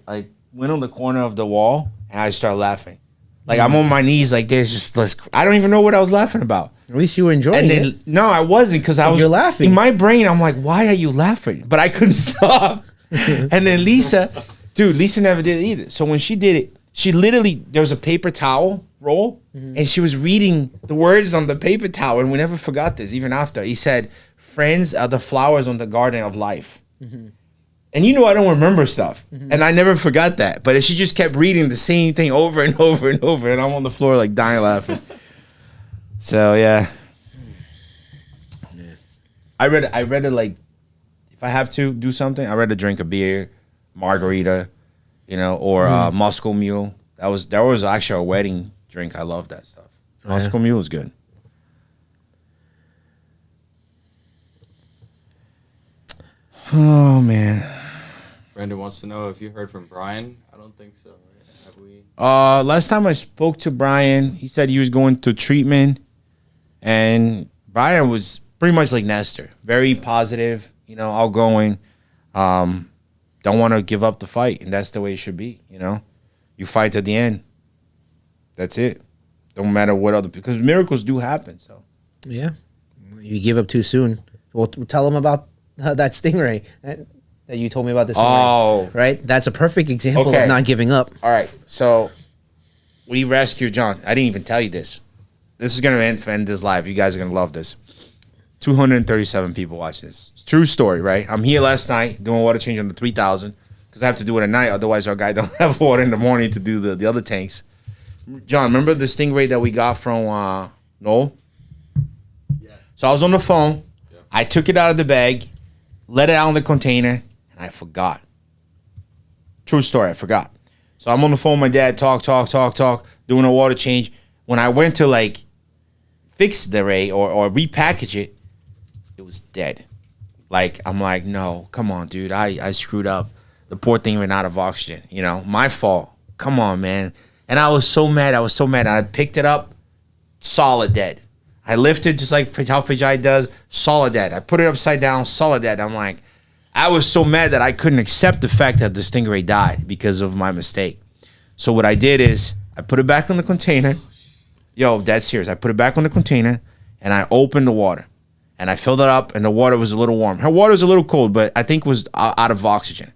went on the corner of the wall and I started laughing. Like I'm on my knees like this, just I don't even know what I was laughing about. At least you were enjoying it. No, I wasn't because I was. You're laughing. In my brain, I'm like, why are you laughing? But I couldn't stop. And then Lisa never did it either. So when she did it, she literally, there was a paper towel roll and she was reading the words on the paper towel. And we never forgot this, even after. He said, friends are the flowers on the garden of life. And you know I don't remember stuff. And I never forgot that. But she just kept reading the same thing over and over and over. And I'm on the floor like dying laughing. So, yeah. I read it like, if I have to do something, I'd rather drink a beer, margarita, or Moscow Mule. That was actually a wedding drink. I love that stuff. Moscow Mule is good. Oh, man. Brandon wants to know if you heard from Brian. I don't think so. Right? Have we? Last time I spoke to Brian, he said he was going to treatment, and Brian was pretty much like Nestor, very positive, outgoing. Don't want to give up the fight, and that's the way it should be. You fight to the end. That's it. Don't matter what because miracles do happen. So Yeah, you give up too soon. Well, tell them about that Stingray that you told me about this morning. Right? That's a perfect example of not giving up. All right. So we rescued John. I didn't even tell you this. This is going to end this live. You guys are going to love this. 237 people watch this. It's a true story, right? I'm here last night doing water change on the 3000 because I have to do it at night. Otherwise, our guy don't have water in the morning to do the other tanks. John, remember the Stingray that we got from Noel? Yeah. So I was on the phone. Yeah. I took it out of the bag, let it out in the container, and I forgot. True story, I forgot. So I'm on the phone with my dad, talk, doing a water change. When I went to fix the ray or repackage it, it was dead. I'm like, no, come on, dude. I screwed up. The poor thing ran out of oxygen. My fault. Come on, man. And I was so mad. I picked it up, solid dead. I lifted just like how Fajai does, solid dead. I put it upside down, solid dead. I'm like, I was so mad that I couldn't accept the fact that the Stingray died because of my mistake. So what I did is I put it back on the container. Yo, that's serious. I put it back on the container and I opened the water. And I filled it up and the water was a little warm. Her water was a little cold, but I think it was out of oxygen.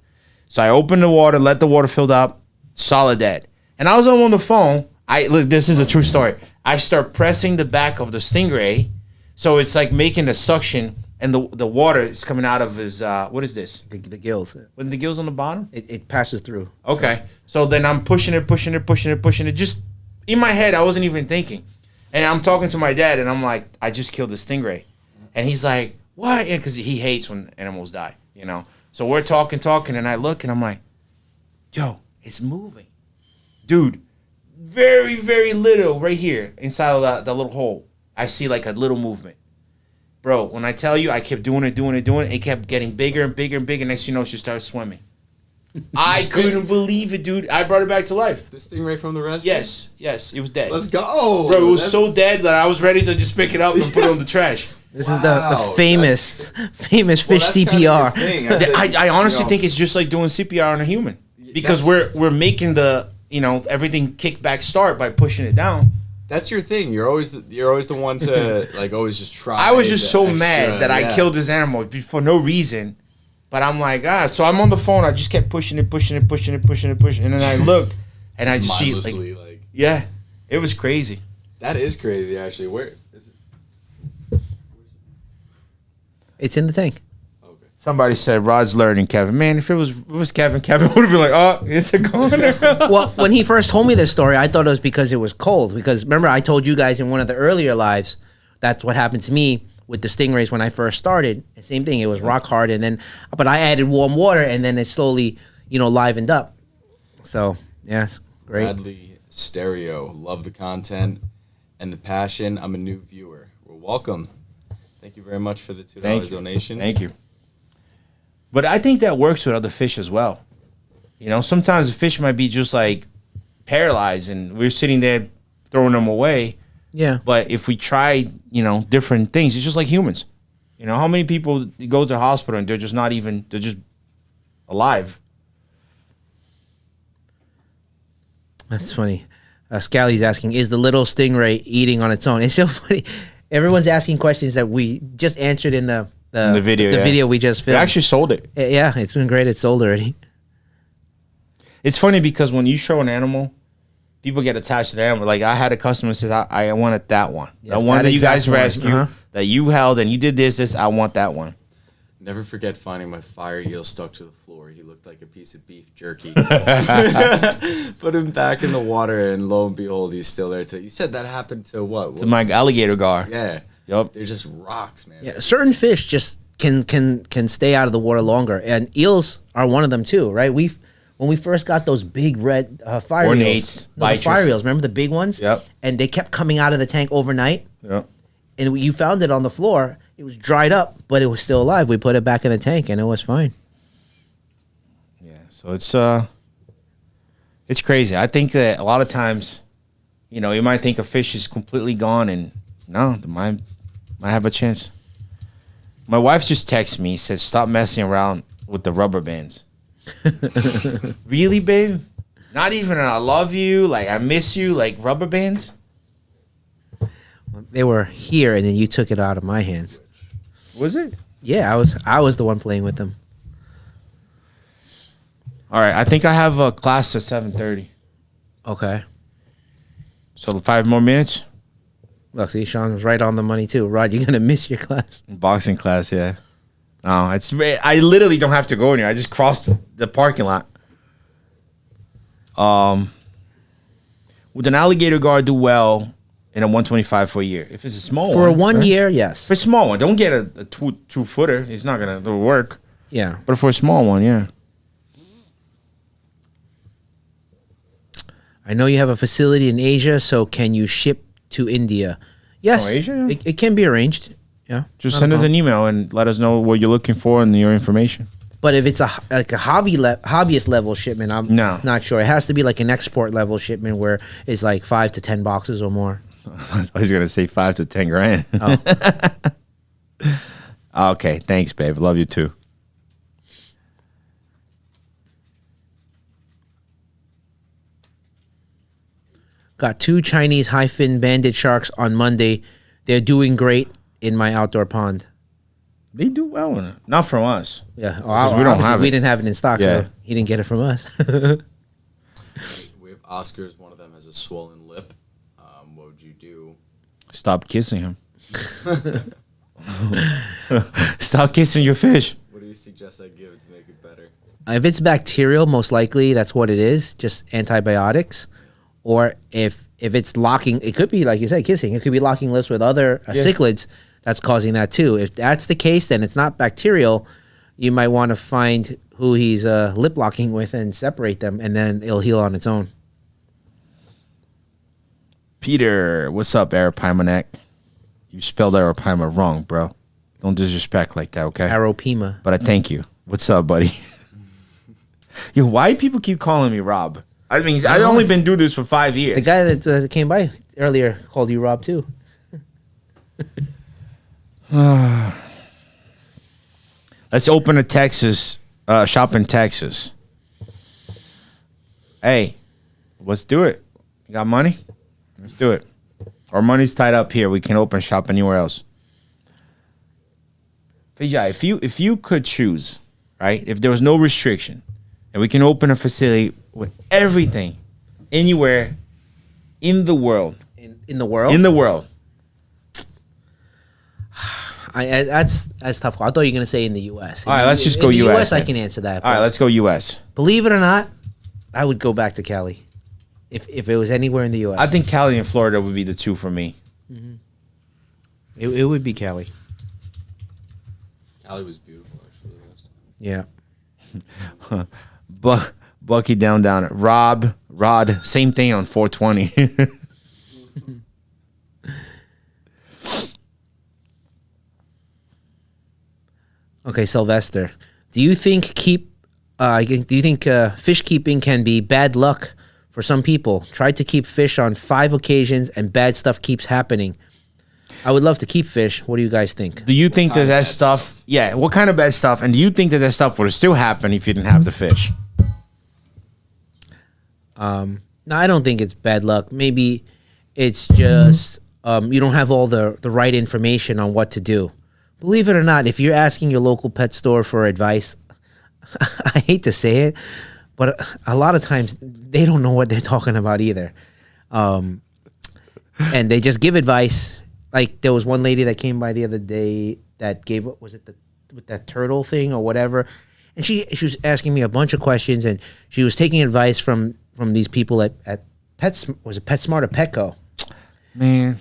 So I opened the water, let the water fill up, solid dead. And I was on the phone. Look, this is a true story. I start pressing the back of the Stingray. So it's like making a suction and the water is coming out of his, what is this? The gills. With the gills on the bottom? It passes through. Okay. So then I'm pushing it. Just in my head, I wasn't even thinking. And I'm talking to my dad and I'm like, I just killed the Stingray. And he's like, what? Because he hates when animals die, So we're talking, and I look and I'm like, yo, it's moving. Dude, very, very little right here inside of that little hole. I see a little movement. Bro, when I tell you I kept doing it, it kept getting bigger and bigger and bigger. Next thing you know, she started swimming. I couldn't believe it, dude. I brought it back to life. The Stingray from the rescue? Yes, it was dead. Let's go. Bro, it was so dead that I was ready to just pick it up and put it on the trash. This is the famous fish CPR. Kind of I honestly think it's just like doing CPR on a human because we're making the everything kick back start by pushing it down. That's your thing. You're always the one to always just try. I was just so mad that I killed this animal for no reason, but I'm like so I'm on the phone. I just kept pushing it, and then I look and I just see it was crazy. That is crazy, actually. Where is it? It's in the tank. Okay. Somebody said Rod's learning, Kevin. Man, if it was Kevin would have been like, oh, it's a corner. Well, when he first told me this story, I thought it was because it was cold. Because remember, I told you guys in one of the earlier lives, that's what happened to me with the Stingrays when I first started. The same thing. It was rock hard, but I added warm water, and then it slowly, livened up. So, yes, great. Bradley Stereo, love the content and the passion. I'm a new viewer. Well, welcome. Thank you very much for the $2 donation. Thank you. But I think that works with other fish as well. Sometimes the fish might be just paralyzed and we're sitting there throwing them away. Yeah. But if we try, different things, it's just like humans. How many people go to the hospital and they're just alive? That's funny. Scally's asking, is the little stingray eating on its own? It's so funny. Everyone's asking questions that we just answered in the video. The video we just They filmed. actually sold it. Yeah, it's doing great. It's sold already. It's funny because when you show an animal, people get attached to the animal. Like I had a customer says, I wanted that one. Yes, The one that that you exact guys one. rescued, that you held and you did this. I want that one. Never forget finding my fire eel stuck to the floor. He looked like a piece of beef jerky. Put him back in the water, and lo and behold, he's still there today. You said that happened to what? To my alligator gar. Yeah. Yep. They're just rocks, man. Yeah, certain fish just can stay out of the water longer, and eels are one of them too, right? When we first got those big red fire Ornates, eels, the fire eels, remember the big ones? Yep. And they kept coming out of the tank overnight, Yep. and you found it on the floor. It was dried up, but it was still alive. We put it back in the tank, and it was fine. Yeah. So it's crazy. I think that a lot of times, you might think a fish is completely gone, and no, the might have a chance. My wife just texted me, says, "Stop messing around with the rubber bands." Really, babe? Not even an "I love you," like "I miss you," like rubber bands? They were here, and then you took it out of my hands. Was it? Yeah, I was the one playing with them. All right, I think I have a class at 7:30. Okay. So 5 more minutes? Look, see, Sean was right on the money too. Rod, you're gonna miss your class. Boxing class, yeah. No, I literally don't have to go in here. I just crossed the parking lot. Would an alligator guard do well in a 125 for a year? If it's a small For one. a 1 right? year, yes. For a small one, don't get a two footer. It's not gonna work. Yeah. But for a small one, yeah. I know you have a facility in Asia, so can you ship to India? Yes. Oh, Asia, yeah. It can be arranged. Yeah. Just Not a send us problem. an email and let us know what you're looking for and your information. But if it's a hobbyist level shipment, I'm No. not sure. It has to be like an export level shipment where it's like 5 to 10 boxes or more. I was gonna say 5 to 10 grand. Oh. Okay, thanks, babe. Love you too. Got 2 Chinese high fin banded sharks on Monday. They're doing great in my outdoor pond. They do well in it. Not from us. Yeah, Because we don't obviously have we it. didn't have it in stock, Yeah. so he didn't get it from us. We have Oscars. One of them has a swollen lip. What would you do? Stop kissing him. Stop kissing your fish. What do you suggest I give it to make it better? If it's bacterial, most likely that's what it is, just antibiotics. Or if it's locking, it could be, like you said, kissing. It could be locking lips with other cichlids that's causing that too. If that's the case, then it's not bacterial. You might want to find who he's lip locking with and separate them, and then it'll heal on its own. Peter, what's up, Arapimanek? You spelled Arapima wrong, bro. Don't disrespect like that, okay? Aropima. But I thank you. What's up, buddy? Yo, why do people keep calling me Rob? I mean, I've only been doing this for 5 years. The guy that came by earlier called you Rob too. Let's open a Texas shop in Texas. Hey, let's do it. You got money? Let's do it. Our money's tied up here. We can open shop anywhere else. Vijay, if you could choose, right? If there was no restriction, and we can open a facility with everything, anywhere in the world. In the world? In the world. That's tough. I thought you were going to say in the U.S. All right, let's just go in the US U.S. I then. can answer that. All right, but let's go U.S. believe it or not, I would go back to Cali if it was anywhere in the U.S. I think Cali and Florida would be the two for me. it would be Cali. Cali was beautiful, actually. Last time. Yeah. Bucky down. Rod, same thing on 420. Okay, Sylvester. Do you think fish keeping can be bad luck for some people? Tried to keep fish on 5 occasions and bad stuff keeps happening. I would love to keep fish. What do you guys think? Do you think kind of that bad stuff? Yeah, what kind of bad stuff? And do you think that stuff would still happen if you didn't have the fish? No, I don't think it's bad luck. Maybe it's just you don't have all the right information on what to do. Believe it or not, if you're asking your local pet store for advice, I hate to say it, but a lot of times they don't know what they're talking about either. And they just give advice. Like there was one lady that came by the other day that gave, was it with that turtle thing or whatever? And she was asking me a bunch of questions, and she was taking advice from these people at Pets, was it PetSmart or Petco? Man,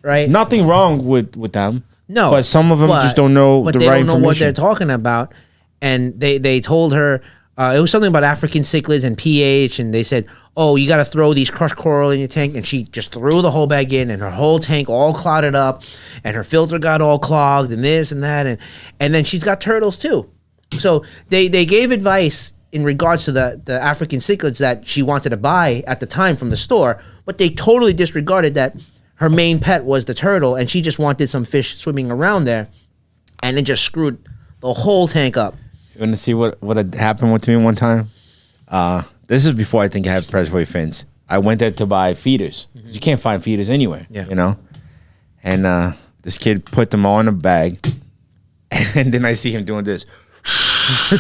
right? nothing wrong with them. No, but some of them just don't know but the they right don't know information. what they're talking about. And they told her it was something about African cichlids and pH, and they said, "Oh, you got to throw these crushed coral in your tank." And she just threw the whole bag in, and her whole tank all clouded up, and her filter got all clogged, and this and that, and then she's got turtles too. So they gave advice in regards to the African cichlids that she wanted to buy at the time from the store, but they totally disregarded that her main pet was the turtle, and she just wanted some fish swimming around there, and it just screwed the whole tank up. You want to see what had happened with me one time? This is before I think I had predatory fins. I went there to buy feeders. You can't find feeders anywhere, you know? And this kid put them all in a bag, and then I see him doing this.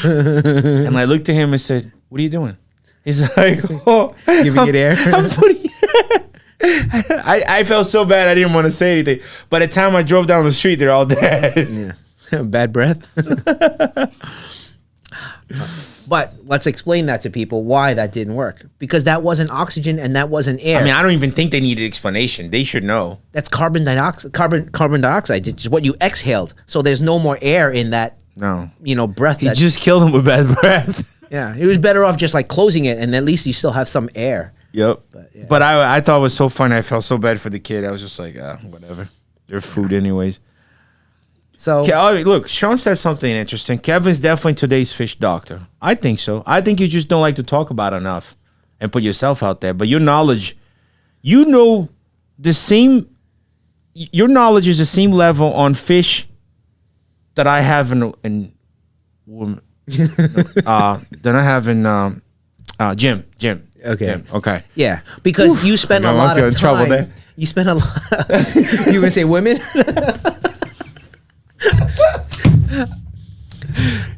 And I looked at him and said, "What are you doing?" He's like, "Oh, Giving it air." I'm putting I felt so bad I didn't want to say anything. By the time I drove down the street, they're all dead. Yeah. Bad breath. But let's explain that to people why that didn't work. Because that wasn't oxygen and that wasn't air. I mean, I don't even think they needed explanation. They should know. That's carbon dioxide. It's what you exhaled. So there's no more air in that breath. He just killed him with bad breath. Yeah. It was better off just like closing it, and at least you still have some air. Yep. But I thought it was so funny. I felt so bad for the kid. I was just like, whatever. They're food anyways. So look, Sean said something interesting. Kevin's definitely today's fish doctor. I think so. I think you just don't like to talk about it enough and put yourself out there. But your knowledge, your knowledge is the same level on fish that I have in Jim. Okay. Jim. Okay. Yeah, because you spend a lot of time. There. You spend a lot. You gonna say women?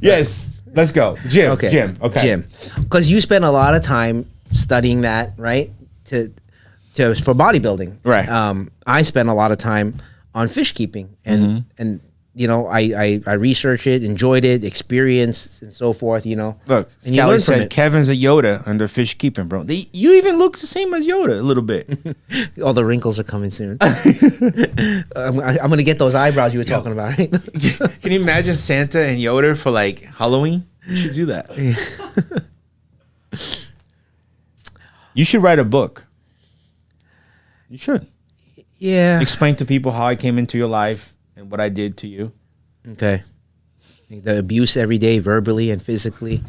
Yes. Let's go, Jim. Okay. Jim. Okay. Jim, because you spend a lot of time studying that, right? For bodybuilding, right? I spend a lot of time on fish keeping, and I research it, enjoyed it, experienced, and so forth. Look, and you learn from it. Kevin's a Yoda under fish keeping, bro. You even look the same as Yoda a little bit. All the wrinkles are coming soon. I'm gonna get those eyebrows you were talking about. Right? Can you imagine Santa and Yoda for like Halloween? You should do that. You should write a book. You should. Yeah. Explain to people how I came into your life and what I did to you. Okay. The abuse every day, verbally and physically.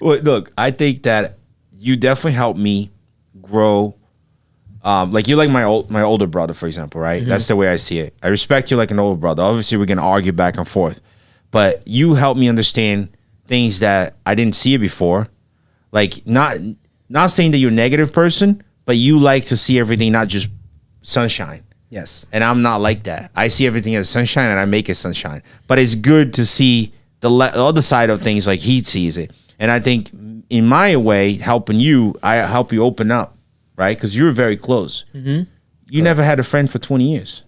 Well, look, I think that you definitely helped me grow. Like you're like my older brother, for example, right? That's the way I see it. I respect you like an older brother. Obviously, we're gonna argue back and forth, but you helped me understand things that I didn't see before. Like not saying that you're a negative person, but you like to see everything not just sunshine. Yes. And I'm not like that. I see everything as sunshine and I make it sunshine. But it's good to see the other side of things like he sees it. And I think in my way, helping you, I help you open up, right? Because you were very close. You never had a friend for 20 years.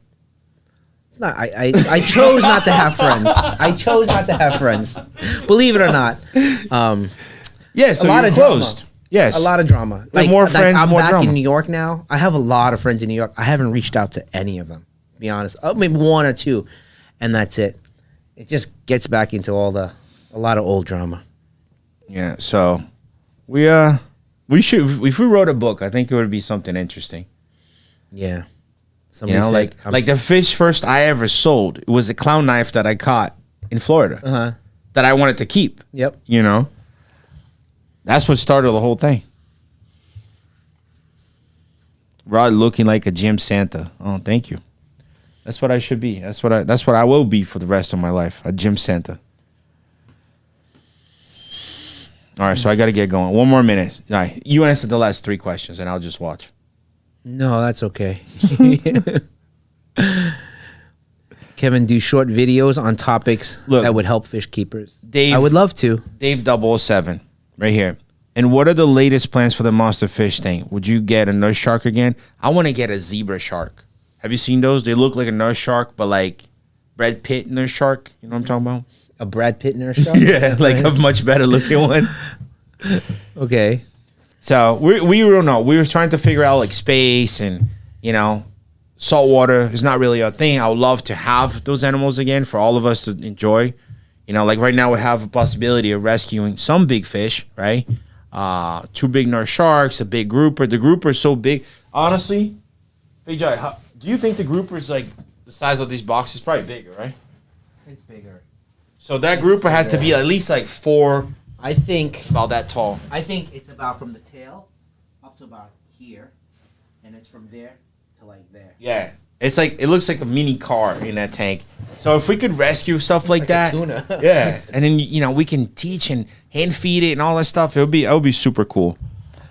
It's not. I chose not to have friends. I chose not to have friends. Believe it or not. Yeah, so a lot of closed. Drama. Yes. A lot of drama. More friends, I'm more back drama. in New York now. I have a lot of friends in New York. I haven't reached out to any of them, to be honest. Maybe one or two, and that's it. It just gets back into a lot of old drama. Yeah, so we should, if we wrote a book, I think it would be something interesting. Yeah. Somebody said, like the fish first I ever sold, it was a clown knife that I caught in Florida that I wanted to keep. Yep. That's what started the whole thing. Rod looking like a gym Santa. Oh, thank you. That's what I should be. That's what I will be for the rest of my life. A gym Santa. All right, so I got to get going. 1 more minute. All right, you answer the last 3 questions, and I'll just watch. No, that's okay. Kevin, do short videos on topics Look, that would help fish keepers. Dave, I would love to. Dave 007, right here. And what are the latest plans for the monster fish tank? Would you get a nurse shark again? I want to get a zebra shark. Have you seen those? They look like a nurse shark, but like Brad Pitt nurse shark. You know what I'm talking about? A Brad Pitt nurse shark? Yeah, like a much better looking one. Okay. So we don't know. We were trying to figure out like space and, you know, saltwater is not really a thing. I would love to have those animals again for all of us to enjoy. You know, like right now we have a possibility of rescuing some big fish, right? 2 big nurse sharks, a big grouper. The grouper is so big. Honestly, Vijay, do you think the grouper is like the size of these boxes? Probably bigger, right? It's bigger. So that grouper had to be at least like 4, I think about that tall. it's about from the tail up to about here, and it's from there to like there. Yeah. It's like, it looks like a mini car in that tank. So if we could rescue stuff like that. a tuna. Yeah. And then, you know, we can teach and hand feed it and all that stuff. It would be super cool.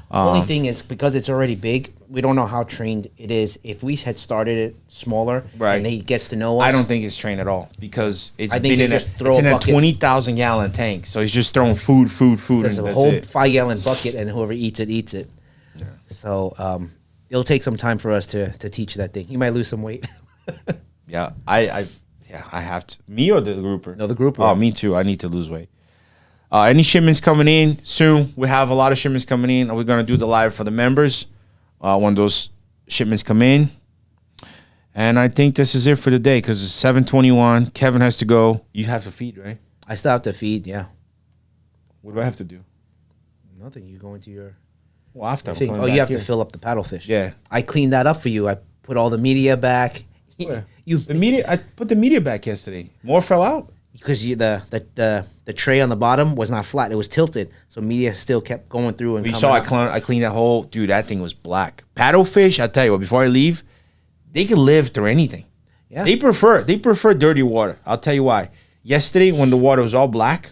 Only thing is, because it's already big, we don't know how trained it is. If we had started it smaller, Right. and he gets to know us, I don't think it's trained at all because it's I think been they in just a, throw it's a in a bucket. 20,000 gallon tank. So he's just throwing food, there's and a that's whole it. 5-gallon bucket, and whoever eats it, eats it. Yeah. So it'll take some time for us to teach that thing. He might lose some weight. Yeah. I have to. Me or the grouper? No, the grouper. Oh, me too. I need to lose weight. Any shipments coming in soon? We have a lot of shipments coming in. We're going to do the live for the members when those shipments come in. And I think this is it for the day because it's 7:21. Kevin has to go. You have to feed, right? I still have to feed, yeah. What do I have to do? Nothing. You go into your Well, after I'm thing. coming Oh, you back have here. to fill up the paddlefish. Yeah. I cleaned that up for you. I put all the media back. Where? You The media. I put the media back yesterday. More fell out. because the tray on the bottom was not flat; it was tilted, so media still kept going through and. You coming saw out. I cleaned that whole. Dude, that thing was black. Paddlefish. I tell you what. Before I leave, they can live through anything. Yeah. They prefer dirty water. I'll tell you why. Yesterday, when the water was all black,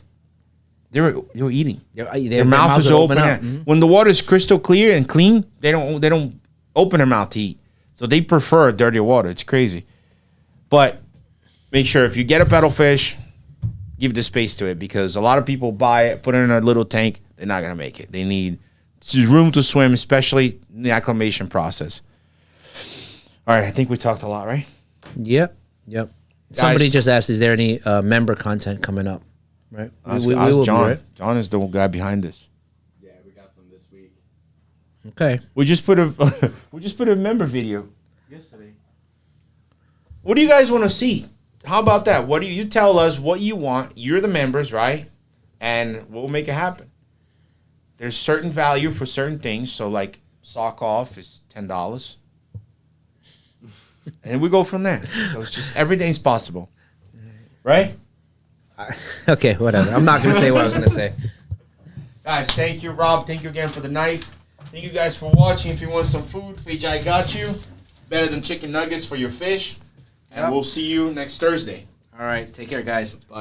they were eating. Their mouth was open. up. Yeah. When the water is crystal clear and clean, they don't open their mouth to eat. So they prefer dirty water. It's crazy. But make sure if you get a paddlefish, give the space to it because a lot of people buy it, put it in a little tank. They're not gonna make it. They need room to swim, especially in the acclimation process. All right, I think we talked a lot, right? Yep. Somebody just asked, "Is there any member content coming up?" Right. Ask We will John. be, right? John is the guy behind this. Yeah, we got some this week. Okay. We just put a member video yesterday. What do you guys want to see? How about that? What do you tell us what you want? You're the members, right? And we'll make it happen. There's certain value for certain things. So like sock off is $10. And we go from there. So it's just everything's possible. Right? Okay, whatever. I'm not gonna say what I was gonna say. Guys, thank you, Rob. Thank you again for the knife. Thank you guys for watching. If you want some food, Vijay got you. Better than chicken nuggets for your fish. And Yep. we'll see you next Thursday. All right. Take care, guys. Bye.